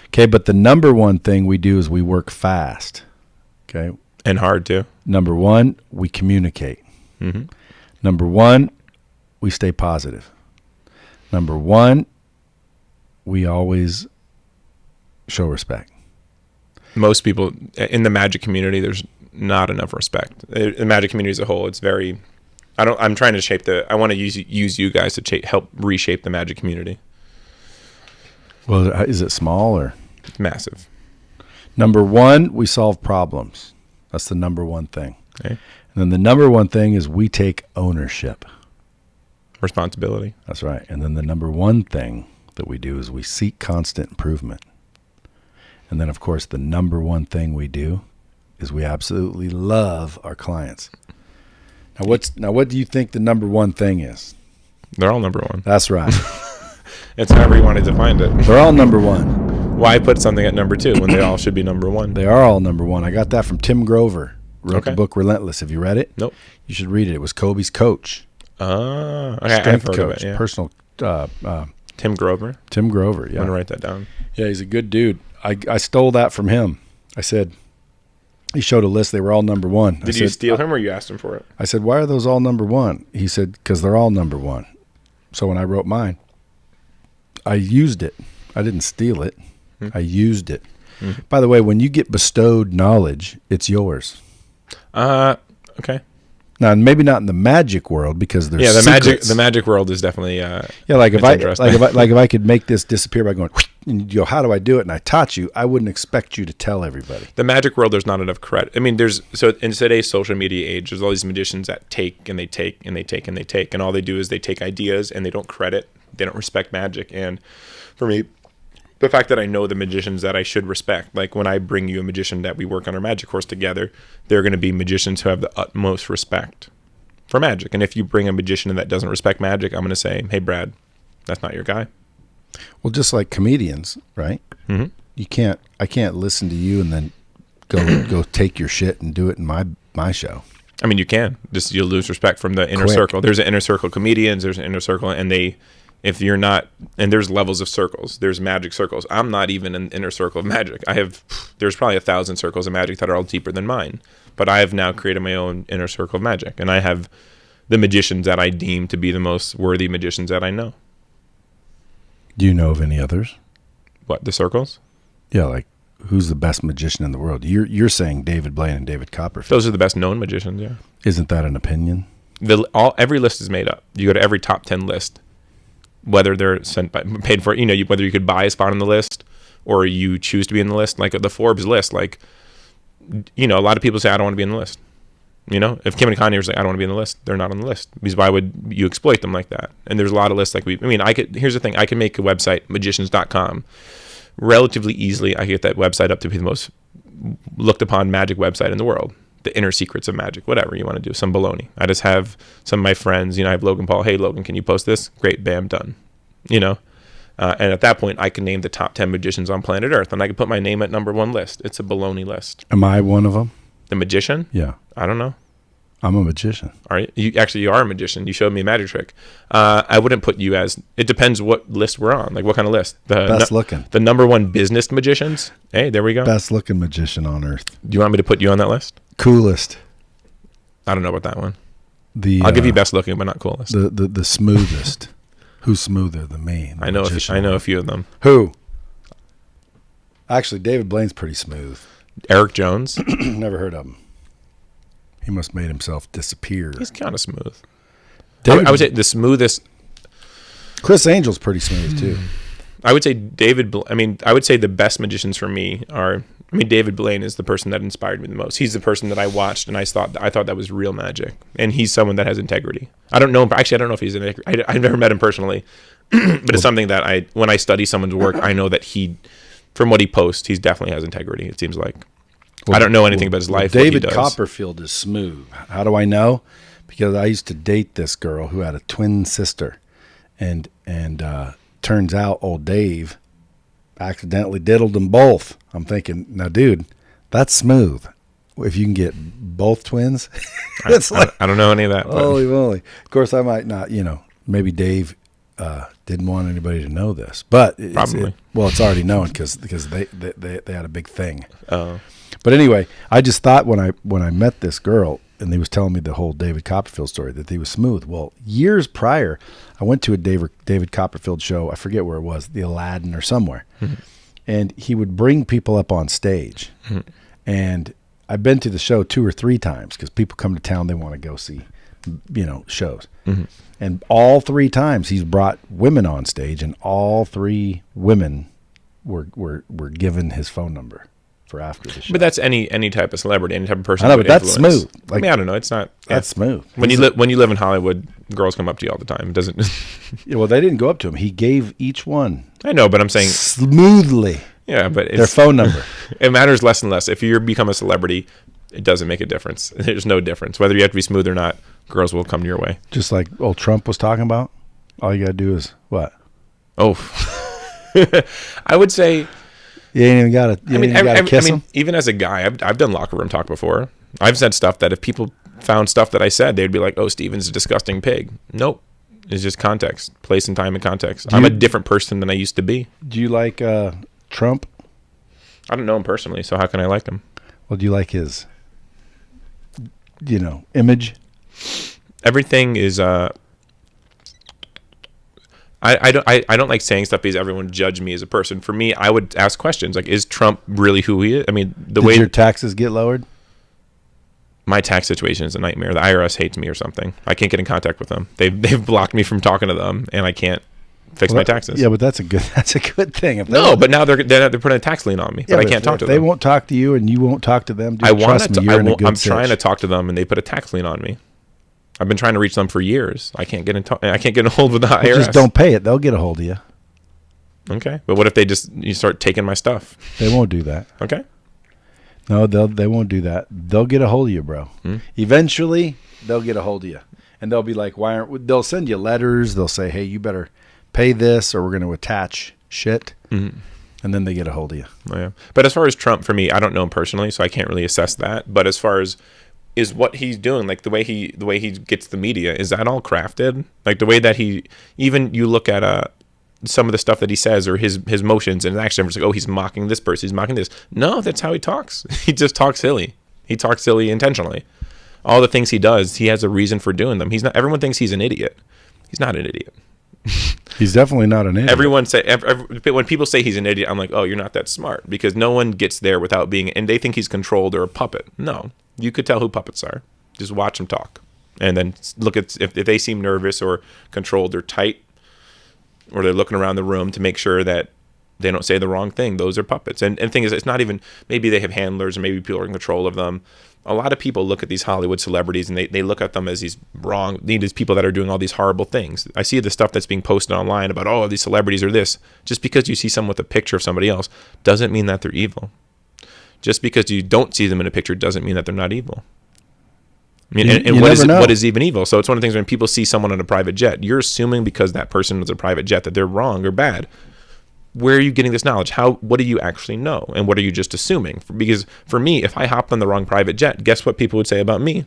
Okay, but the number 1 thing we do is we work fast. Okay, and hard too. Number 1, we communicate. Number 1, we stay positive. Number 1, we always show respect. Most people in the magic community, there's not enough respect. The magic community as a whole, it's very. I'm trying to I want to use you guys to help reshape the magic community. Well, is it small or? It's massive. Number 1, we solve problems. That's the number 1 thing. Okay. And then the number 1 thing is we take ownership. Responsibility. That's right. And then the number 1 thing that we do is we seek constant improvement. And then, of course, the number 1 thing we do is we absolutely love our clients. Now, what do you think the number 1 thing is? They're all number 1. That's right. It's however you want to define it. They're all number 1. Why put something at number 2 when they all should be number 1? They are all number 1. I got that from Tim Grover. Wrote the book Relentless. Have you read it? Nope. You should read it. It was Kobe's coach. Okay. Strength coach. It, yeah. Personal. Tim Grover. Tim Grover. Yeah. I'm gonna write that down. Yeah, he's a good dude. I stole that from him. I said, he showed a list. They were all number 1. Did you steal him or you asked him for it? I said, why are those all number 1? He said, because they're all number 1. So when I wrote mine, I used it. I didn't steal it. I used it. By the way, when you get bestowed knowledge, it's yours. Okay. Now, maybe not in the magic world because there's the magic world is definitely like if I could make this disappear by going and you go, how do I do it? And I taught you, I wouldn't expect you to tell everybody. The magic world, there's not enough credit. I mean, in today's social media age, there's all these magicians that take and they take and they take and they take, and all they do is they take ideas and they don't credit, they don't respect magic. And for me, the fact that I know the magicians that I should respect, like when I bring you a magician that we work on our magic course together, they're going to be magicians who have the utmost respect for magic. And if you bring a magician that doesn't respect magic, I'm going to say, hey, Brad, that's not your guy. Well, just like comedians, right? Mm-hmm. I can't listen to you and then go take your shit and do it in my show. I mean, you can. Just you'll lose respect from the inner circle. There's an inner circle comedians. There's an inner circle, and if you're not, and there's levels of circles. There's magic circles. I'm not even in the inner circle of magic. There's probably 1,000 circles of magic that are all deeper than mine. But I have now created my own inner circle of magic, and I have the magicians that I deem to be the most worthy magicians that I know. Do you know of any others? What, the circles? Yeah, like who's the best magician in the world? You're saying David Blaine and David Copperfield. Those are the best known magicians, yeah. Isn't that an opinion? Every list is made up. You go to every top 10 list, whether they're paid for, whether you could buy a spot on the list or you choose to be in the list. Like the Forbes list, like, a lot of people say, I don't want to be in the list. If Kim and Kanye was like, I don't want to be in the list, they're not on the list. Because why would you exploit them like that? And there's a lot of lists here's the thing. I can make a website, magicians.com, relatively easily. I can get that website up to be the most looked upon magic website in the world. The inner secrets of magic, whatever you want to do, some baloney. I just have some of my friends, I have Logan Paul. Hey, Logan, can you post this? Great, bam, done. And at that point, I can name the top 10 magicians on planet Earth, and I can put my name at number 1 list. It's a baloney list. Am I one of them? The magician? Yeah. I don't know. I'm a magician. Are you? You are a magician. You showed me a magic trick. I wouldn't put you as. It depends what list we're on. Like what kind of list? Best looking. The number one business magicians. Hey, there we go. Best looking magician on earth. Do you want me to put you on that list? Coolest. I don't know about that one. I'll give you best looking, but not coolest. The smoothest. Who's smoother than me? I know a few of them. Who? Actually, David Blaine's pretty smooth. Eric Jones. Never heard of him. He must have made himself disappear. He's kind of smooth. I would say the smoothest. Chris Angel's pretty smooth too. I would say I would say the best magicians for me are. David Blaine is the person that inspired me the most. He's the person that I watched and I thought that was real magic. And he's someone that has integrity. I don't know him. Actually, I don't know if he's I've never met him personally, but it's something that when I study someone's work, I know that from what he posts, he definitely has integrity. It seems like. I don't know anything about his life. David Copperfield is smooth. How do I know? Because I used to date this girl who had a twin sister, and turns out old Dave accidentally diddled them both. I'm thinking, now, dude, that's smooth. If you can get both twins, it's I don't know any of that. Holy moly! Of course, I might not. Maybe Dave didn't want anybody to know this, but probably. It's already known because they had a big thing. Oh. But anyway, I just thought when I met this girl and he was telling me the whole David Copperfield story that he was smooth. Well, years prior, I went to a David Copperfield show. I forget where it was, the Aladdin or somewhere. Mm-hmm. And he would bring people up on stage. Mm-hmm. And I've been to the show 2 or 3 times because people come to town, they want to go see, shows. Mm-hmm. And all 3 times he's brought women on stage, and all 3 women were given his phone number for after the show. But that's any type of celebrity, any type of person. I know, but that's smooth. Like, I don't know. It's not. That's smooth. When you live in Hollywood, girls come up to you all the time. It doesn't. Yeah, well, they didn't go up to him. He gave each one. I know, but I'm saying smoothly. Yeah, but their phone number. It matters less and less. If you become a celebrity, it doesn't make a difference. There's no difference whether you have to be smooth or not. Girls will come your way. Just like old Trump was talking about. All you gotta do is what? Oh, I would say. You ain't even got to kiss him? Even as a guy, I've done locker room talk before. I've said stuff that if people found stuff that I said, they'd be like, oh, Steven's a disgusting pig. Nope. It's just context, place and time and context. I'm a different person than I used to be. Do you like Trump? I don't know him personally, so how can I like him? Well, do you like his, image? Everything is... I don't like saying stuff because everyone judge me as a person. For me, I would ask questions like, is Trump really who he is? I mean, Did your taxes get lowered? My tax situation is a nightmare. The IRS hates me or something. I can't get in contact with them. They've blocked me from talking to them, and I can't fix my taxes. Yeah, but that's a good thing. But now they're putting a tax lien on me. But I can't talk to them. They won't talk to you, and you won't talk to them. Dude, I'm trying to talk to them, and they put a tax lien on me. I've been trying to reach them for years. I can't get in hold with the IRS. Just don't pay it. They'll get a hold of you. Okay, but what if you start taking my stuff? They won't do that. Okay. No, they won't do that. They'll get a hold of you, bro. Eventually, they'll get a hold of you, and they'll be like, they'll send you letters. They'll say, hey, you better pay this, or we're going to attach shit. Mm-hmm. And then they get a hold of you. Oh, yeah. But as far as Trump, for me, I don't know him personally, so I can't really assess that. But as far as is what he's doing, like the way he gets the media, is that all crafted? Like the way that even you look at some of the stuff that he says or his motions and action, it's like, oh, he's mocking this person, he's mocking this. No, that's how he talks. He just talks silly. He talks silly intentionally. All the things he does, he has a reason for doing them. Everyone thinks he's an idiot. He's not an idiot. He's definitely not an idiot. Everyone when people say he's an idiot, I'm like, oh, you're not that smart, because no one gets there without being, and they think he's controlled or a puppet. No. You could tell who puppets are. Just watch them talk. And then look at if they seem nervous or controlled or tight, or they're looking around the room to make sure that they don't say the wrong thing. Those are puppets. And the thing is, it's not even, maybe they have handlers or maybe people are in control of them. A lot of people look at these Hollywood celebrities and they look at them as these people that are doing all these horrible things. I see the stuff that's being posted online about, oh, these celebrities are this. Just because you see someone with a picture of somebody else doesn't mean that they're evil. Just because you don't see them in a picture doesn't mean that they're not evil. I mean, and what is even evil? So it's one of the things when people see someone on a private jet, you're assuming because that person was a private jet that they're wrong or bad. where are you getting this knowledge? What do you actually know? And what are you just assuming? Because for me, if I hopped on the wrong private jet, guess what people would say about me?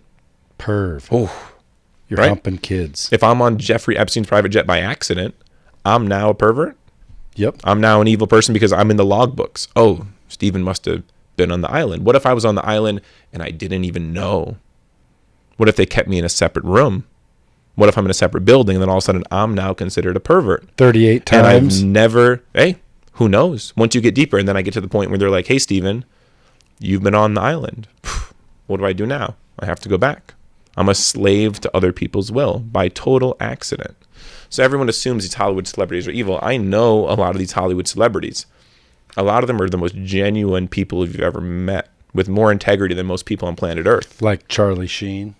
Perv. Oh, You're right? humping kids. If I'm on Jeffrey Epstein's private jet by accident, I'm now a pervert. Yep. I'm now an evil person because I'm in the logbooks. Oh, Stephen must have been on the island. What if I was on the island and I didn't even know? What if they kept me in a separate room? What if I'm in a separate building and then all of a sudden I'm now considered a pervert? 38 times. And I've never, hey, who knows? Once you get deeper and then I get to the point where they're like, hey, Stephen, you've been on the island. What do I do now? I have to go back. I'm a slave to other people's will by total accident. So everyone assumes these Hollywood celebrities are evil. I know a lot of these Hollywood celebrities. A lot of them are the most genuine people you've ever met, with more integrity than most people on planet Earth. Like Charlie Sheen.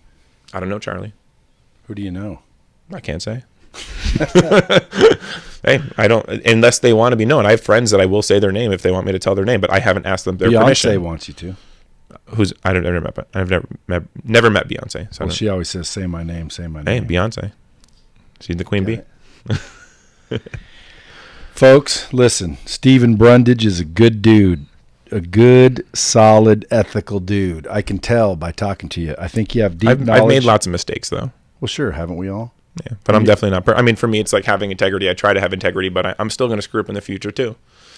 I don't know Charlie. Who do you know? I can't say. Hey, I don't, unless they want to be known. I have friends that I will say their name if they want me to tell their name, but I haven't asked them their permission. Beyonce wants you to. I've never met Beyonce. So Well, she always says, say my name, say my hey, name. Beyonce. She's the queen bee. Folks, listen, Stephen Brundage is a good dude. A good, solid, ethical dude. I can tell by talking to you. I think you have deep knowledge. I've made lots of mistakes, though. Well, sure, haven't we all? Yeah, but I'm definitely not. I mean, for me, it's like having integrity. I try to have integrity, but I'm still going to screw up in the future, too.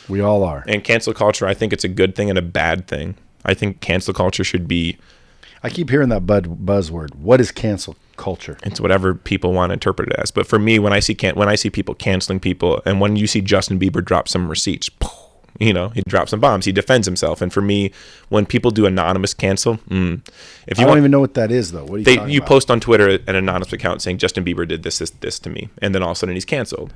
We all are. And cancel culture, I think it's a good thing and a bad thing. I think cancel culture should be... I keep hearing that buzzword. What is cancel culture? It's whatever people want to interpret it as. But for me, when I see people canceling people, and when you see Justin Bieber drop some receipts, he drops some bombs. He defends himself. And for me, when people do anonymous cancel, if you I don't even know what that is, though. What are you talking you about? post on Twitter an anonymous account saying Justin Bieber did this to me, and then all of a sudden he's canceled.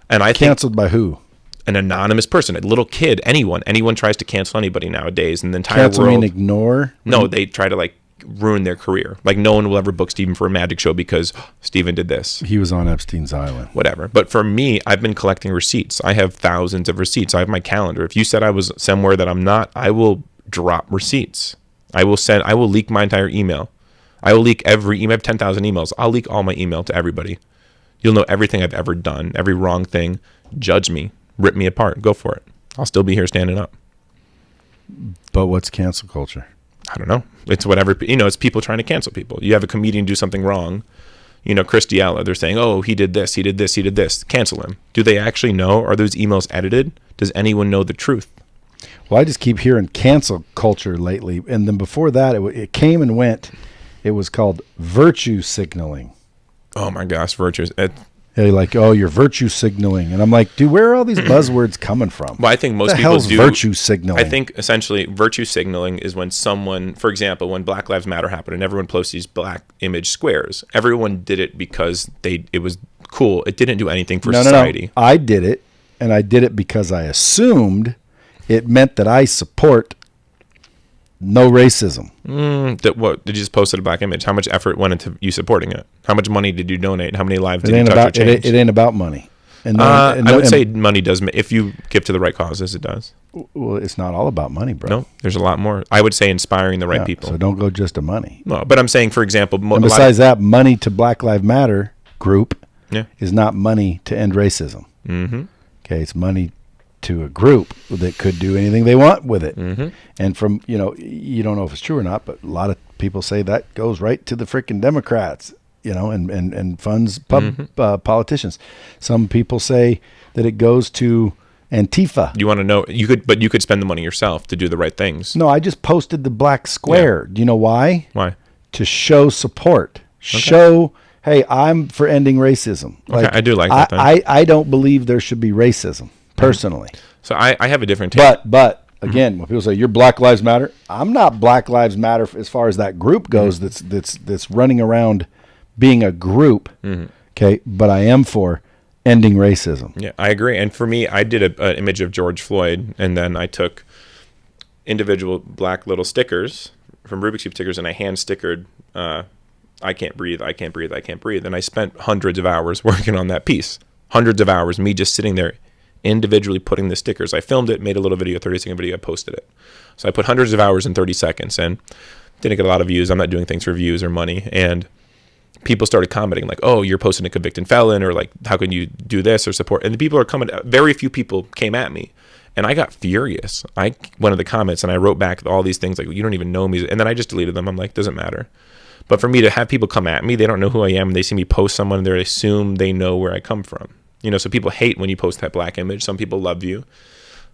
And I Canceled by who? an anonymous person, a little kid, anyone tries to cancel anybody nowadays, and the entire Cancel world. mean ignore? No, they try to ruin their career. Like no one will ever book Steven for a magic show because Steven did this. He was on Epstein's island. Whatever. But for me, I've been collecting receipts. I have thousands of receipts. I have my calendar. If you said I was somewhere that I'm not, I will drop receipts. I will leak my entire email. I will leak every email. I have 10,000 emails. I'll leak all my email to everybody. You'll know everything I've ever done, every wrong thing. Judge me. Rip me apart. Go for it. I'll still be here standing up. But what's cancel culture? I don't know. It's whatever, it's people trying to cancel people. You have a comedian do something wrong. Chris D'Elia, they're saying, oh, he did this, he did this, he did this. Cancel him. Do they actually know? Are those emails edited? Does anyone know the truth? Well, I just keep hearing cancel culture lately. And then before that, it came and went. It was called virtue signaling. Oh my gosh, virtues. They're like, oh, you're virtue signaling. And I'm like, dude, where are all these buzzwords coming from? Well, I think most what the people hell's do virtue signaling. I think essentially virtue signaling is when someone, for example, when Black Lives Matter happened and everyone posted these black image squares, everyone did it because it was cool. It didn't do anything for society. No. I did it, and I did it because I assumed it meant that I support no racism. What did you just post a black image? How much effort went into you supporting it? How much money did you donate? How many lives did you touch or change? It ain't about money. And I would say money does. If you give to the right causes, it does. Well, it's not all about money, bro. No, there's a lot more. I would say inspiring the right people. So don't go just to money. No, but I'm saying, for example, and besides that, money to Black Lives Matter group is not money to end racism. Mm-hmm. Okay, it's money to a group that could do anything they want with it. Mm-hmm. And from, you don't know if it's true or not, but a lot of people say that goes right to the freaking Democrats, and funds politicians. Some people say that it goes to Antifa. You want to know, you could spend the money yourself to do the right things. No, I just posted the black square. Do you know why? Why? To show support. Show, hey, I'm for ending racism. Okay, I do like that. I don't believe there should be racism. Personally. So I have a different take. But again, when people say you're Black Lives Matter, I'm not Black Lives Matter as far as that group goes. That's running around being a group. Okay, but I am for ending racism. Yeah, I agree. And for me, I did an image of George Floyd, and then I took individual black little stickers from Rubiks Cube stickers, and I hand stickered. I can't breathe. I can't breathe. I can't breathe. And I spent hundreds of hours working on that piece. Hundreds of hours, me just sitting there individually putting the stickers. I filmed it, made a little video, 30-second video, I posted it. So I put hundreds of hours in 30 seconds and didn't get a lot of views. I'm not doing things for views or money. And people started commenting like, oh, you're posting a convicted felon, or like, how can you do this or support? And the people are coming, very few people came at me. And I got furious. I went to the comments and I wrote back all these things like, you don't even know me. And then I just deleted them. I'm like, doesn't matter. But for me to have people come at me, they don't know who I am. And they see me post someone, they assume they know where I come from. You know, so people hate when you post that black image. Some people love you.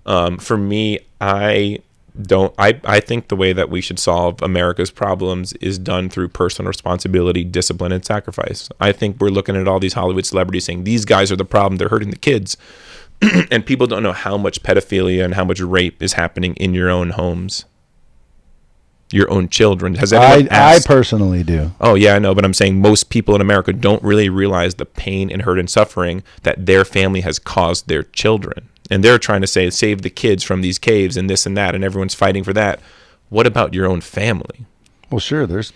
For me, I think the way that we should solve America's problems is done through personal responsibility, discipline, and sacrifice. I think we're looking at all these Hollywood celebrities saying, these guys are the problem, they're hurting the kids. And people don't know how much pedophilia and how much rape is happening in your own homes, your own children. Has anyone asked? I personally do. Oh, yeah, I know. But I'm saying most people in America don't really realize the pain and hurt and suffering that their family has caused their children. And they're trying to say, save the kids from these caves and this and that. And everyone's fighting for that. What about your own family? Well, sure. There's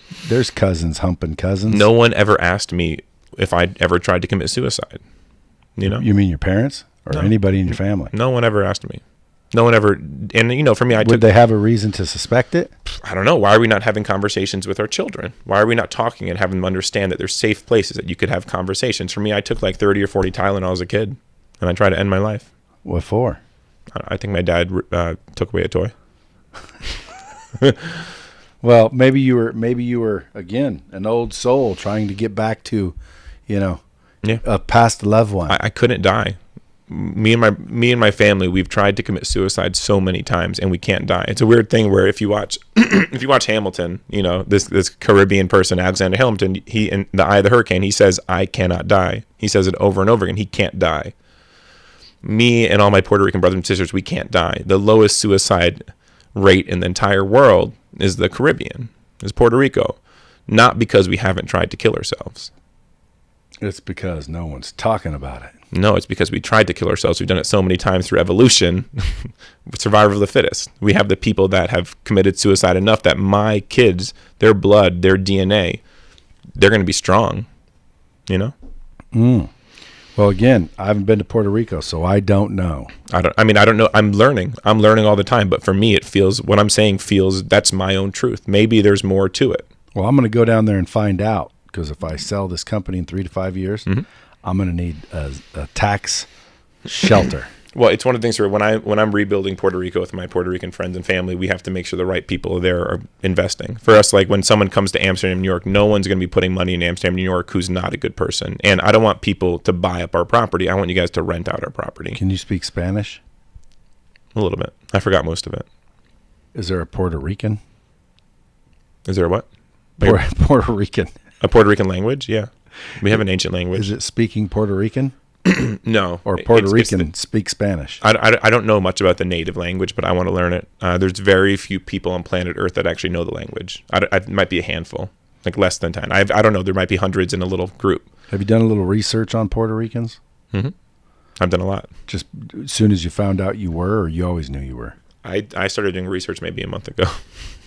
cousins humping cousins. No one ever asked me if I'd ever tried to commit suicide. You know? You mean your parents? Or anybody in your family? No one ever asked me. No one ever. And, you know, for me, Would they have a reason to suspect it? I don't know. Why are we not having conversations with our children? Why are we not talking and having them understand that there's safe places that you could have conversations? For me, I took like 30 or 40 Tylenol as a kid, and I tried to end my life. What for? I think my dad took away a toy. Well, maybe you were again an old soul trying to get back to, a past loved one. I couldn't die. Me and my family, we've tried to commit suicide so many times, and we can't die. It's a weird thing where if you watch Hamilton, you know, this Caribbean person, Alexander Hamilton, he in The Eye of the Hurricane, he says, "I cannot die." He says it over and over again. He can't die. Me and all my Puerto Rican brothers and sisters, we can't die. The lowest suicide rate in the entire world is the Caribbean, is Puerto Rico. Not because we haven't tried to kill ourselves. It's because no one's talking about it. No, it's because we tried to kill ourselves. We've done it so many times through evolution. Survival of the fittest. We have the people that have committed suicide enough that my kids, their blood, their DNA, they're going to be strong, you know? Well, again, I haven't been to Puerto Rico, so I don't know. I don't know. I'm learning all the time. But for me, it feels, what I'm saying feels, that's my own truth. Maybe there's more to it. Well, I'm going to go down there and find out, because if I sell this company in 3 to 5 years, I'm going to need a tax shelter. Well, it's one of the things where when I'm rebuilding Puerto Rico with my Puerto Rican friends and family, we have to make sure the right people there are investing. For us, like when someone comes to Amsterdam, New York, no one's going to be putting money in Amsterdam, New York who's not a good person. And I don't want people to buy up our property. I want you guys to rent out our property. Can you speak Spanish? A little bit. I forgot most of it. Is there a Puerto Rican? Is there a what? Puerto Rican. A Puerto Rican language? Yeah. We have an ancient language. Is it speaking Puerto Rican? No. Or Puerto Rican speak Spanish? I don't know much about the native language, but I want to learn it. There's very few people on planet Earth that actually know the language. It might be a handful, like less than 10. I don't know. There might be hundreds in a little group. Have you done a little research on Puerto Ricans? Mm-hmm. I've done a lot. Just as soon as you found out you were, or you always knew you were? I started doing research maybe a month ago.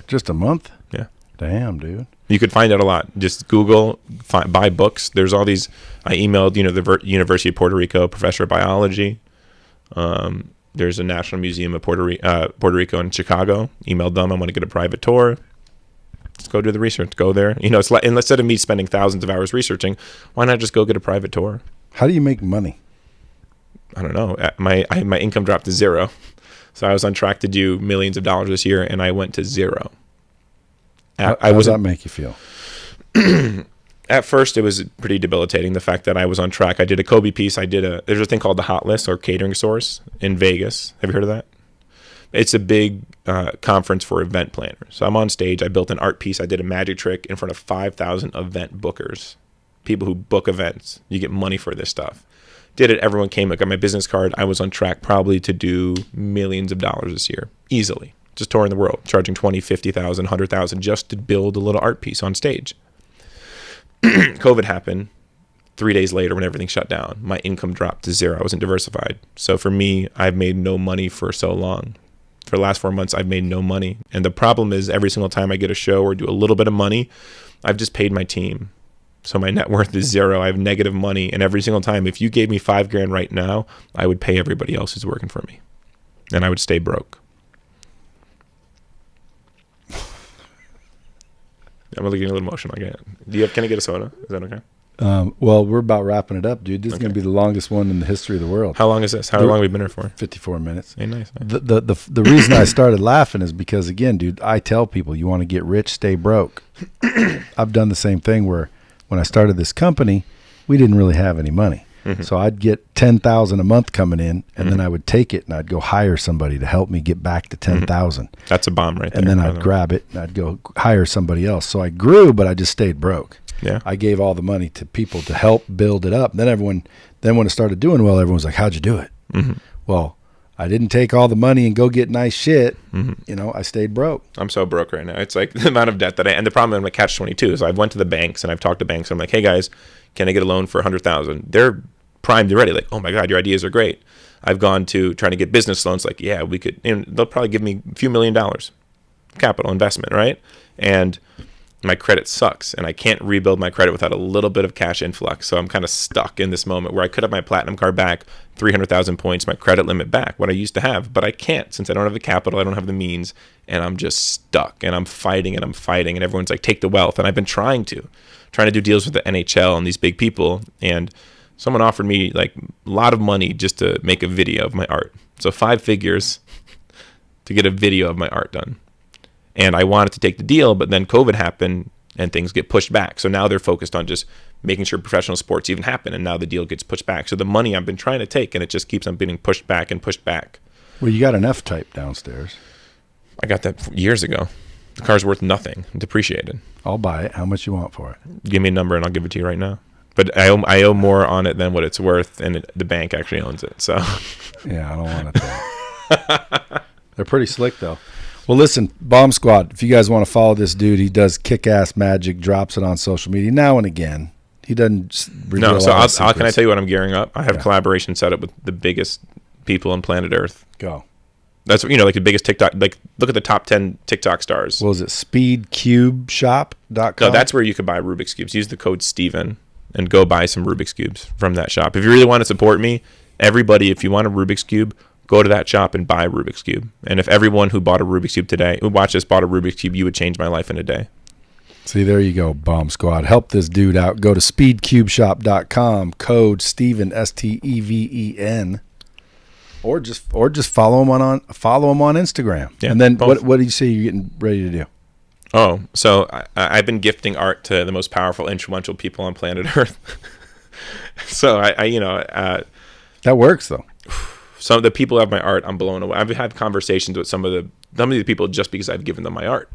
Just a month? Yeah. Damn, dude. You could find out a lot. Just Google, buy books. There's all these. I emailed, the University of Puerto Rico professor of biology. There's a National Museum of Puerto Rico in Chicago. Emailed them. I want to get a private tour. Let's go do the research. Go there. It's like, and instead of me spending thousands of hours researching, why not just go get a private tour? How do you make money? I don't know. My income dropped to zero, so I was on track to do millions of dollars this year, and I went to zero. How does that make you feel? At first, it was pretty debilitating, the fact that I was on track. I did a Kobe piece. There's a thing called the Hot List, or catering source, in Vegas. Have you heard of that? It's a big conference for event planners. So I'm on stage. I built an art piece. I did a magic trick in front of 5,000 event bookers, people who book events. You get money for this stuff. Did it. Everyone came. I got my business card. I was on track probably to do millions of dollars this year, easily. Just touring the world, charging $20,000, $50,000, $100,000 just to build a little art piece on stage. COVID happened. 3 days later, when everything shut down, my income dropped to zero. I wasn't diversified. So for me, I've made no money for so long. For the last 4 months, I've made no money. And the problem is every single time I get a show or do a little bit of money, I've just paid my team. So my net worth is zero. I have negative money. And every single time, if you gave me $5,000 right now, I would pay everybody else who's working for me. And I would stay broke. I'm getting a little emotional. Can I get a soda? Is that okay? Well, we're about wrapping it up, dude. This is going to be the longest one in the history of the world. How long is this? How long have we been here for? 54 minutes. Hey, nice. The reason I started laughing is because, again, dude, I tell people you want to get rich, stay broke. I've done the same thing where when I started this company, we didn't really have any money. Mm-hmm. So I'd get $10,000 a month coming in, and then I would take it and I'd go hire somebody to help me get back to 10,000. That's a bomb right there. And then I'd grab it and I'd go hire somebody else. So I grew, but I just stayed broke. Yeah. I gave all the money to people to help build it up. Then when it started doing well, everyone's like, "How'd you do it?" Mm-hmm. Well, I didn't take all the money and go get nice shit. Mm-hmm. I stayed broke. I'm so broke right now. It's like the amount of debt and the problem I'm like catch-22 is I went to the banks and I've talked to banks. And I'm like, "Hey guys, can I get a loan for $100,000?" They're primed already. Like, "Oh my God, your ideas are great." I've gone to trying to get business loans. Like, yeah, we could. They'll probably give me a few $1 million capital investment, right? And my credit sucks, and I can't rebuild my credit without a little bit of cash influx. So I'm kind of stuck in this moment where I could have my platinum card back, 300,000 points, my credit limit back, what I used to have, but I can't since I don't have the capital, I don't have the means, and I'm just stuck, and I'm fighting, and everyone's like, take the wealth, and I've been trying to do deals with the NHL and these big people, and someone offered me like a lot of money just to make a video of my art. So 5 figures to get a video of my art done. And I wanted to take the deal, but then COVID happened and things get pushed back. So now they're focused on just making sure professional sports even happen. And now the deal gets pushed back. So the money I've been trying to take, and it just keeps on being pushed back and pushed back. Well, you got an F-type downstairs. I got that years ago. The car's worth nothing, depreciated. I'll buy it. How much you want for it? Give me a number and I'll give it to you right now. But I owe more on it than what it's worth, and the bank actually owns it. So yeah, I don't want it there. They're pretty slick, though. Well, listen, Bomb Squad, if you guys want to follow this dude, he does kick-ass magic, drops it on social media now and again. He doesn't reveal No, so can I tell you what I'm gearing up? I have collaboration set up with the biggest people on planet Earth. Go. That's, like the biggest TikTok, like look at the top 10 TikTok stars. What was it, speedcubeshop.com? No, that's where you could buy Rubiks Cubes. Use the code Steven and go buy some Rubiks Cubes from that shop. If you really want to support me, everybody, if you want a Rubiks Cube, go to that shop and buy a Rubik's Cube. And if everyone who bought a Rubik's Cube today, who watched this, bought a Rubik's Cube, you would change my life in a day. See, there you go, Bomb Squad. Help this dude out. Go to speedcubeshop.com, code Steven, STEVEN, or just follow him on Instagram. Yeah, and then what do you say you're getting ready to do? Oh, so I've been gifting art to the most powerful, influential people on planet Earth. So that works though. Some of the people who have my art, I'm blown away. I've had conversations with some of the people just because I've given them my art.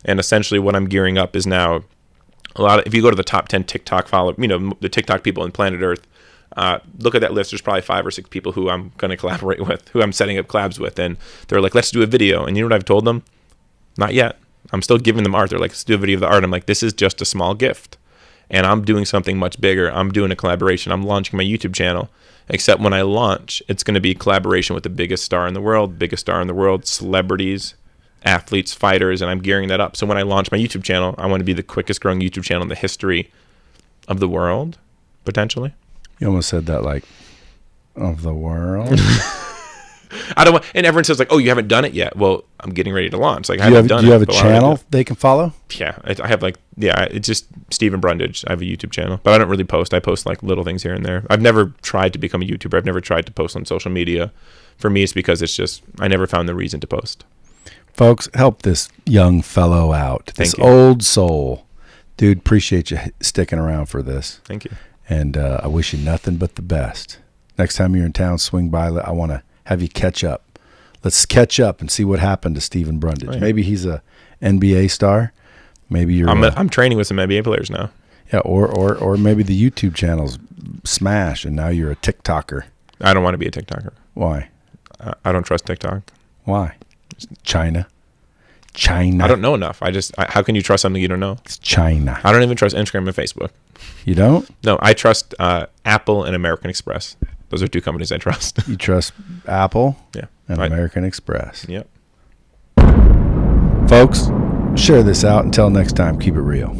And essentially what I'm gearing up is now if you go to the top 10 TikTok the TikTok people on planet Earth, look at that list. There's probably 5 or 6 people who I'm going to collaborate with, who I'm setting up collabs with. And they're like, let's do a video. And you know what I've told them? Not yet. I'm still giving them art. They're like, let's do a video of the art. I'm like, this is just a small gift. And I'm doing something much bigger. I'm doing a collaboration. I'm launching my YouTube channel. Except when I launch, it's going to be collaboration with the biggest star in the world, celebrities, athletes, fighters, and I'm gearing that up. So when I launch my YouTube channel, I want to be the quickest growing YouTube channel in the history of the world, potentially. You almost said that like, of the world? And everyone says like, oh, you haven't done it yet. Well, I'm getting ready to launch. Like, do you have a channel they can follow? Yeah, I have it's just Stephen Brundage. I have a YouTube channel, but I don't really post. I post like little things here and there. I've never tried to become a YouTuber. I've never tried to post on social media. For me, it's because I never found the reason to post. Folks, help this young fellow out. This old soul. Dude, appreciate you sticking around for this. Thank you. And I wish you nothing but the best. Next time you're in town, swing by. I want to have you catch up. Let's catch up and see what happened to Stephen Brundage. Oh, yeah. Maybe he's a NBA star. Maybe you're. I'm training with some NBA players now. Yeah, or maybe the YouTube channel's smash, and now you're a TikToker. I don't want to be a TikToker. Why? I don't trust TikTok. Why? China. I don't know enough. How can you trust something you don't know? It's China. I don't even trust Instagram and Facebook. You don't? No, I trust Apple and American Express. Those are 2 companies I trust. You trust Apple? Yeah. And American Express. Yep. Folks, share this out. Until next time, keep it real.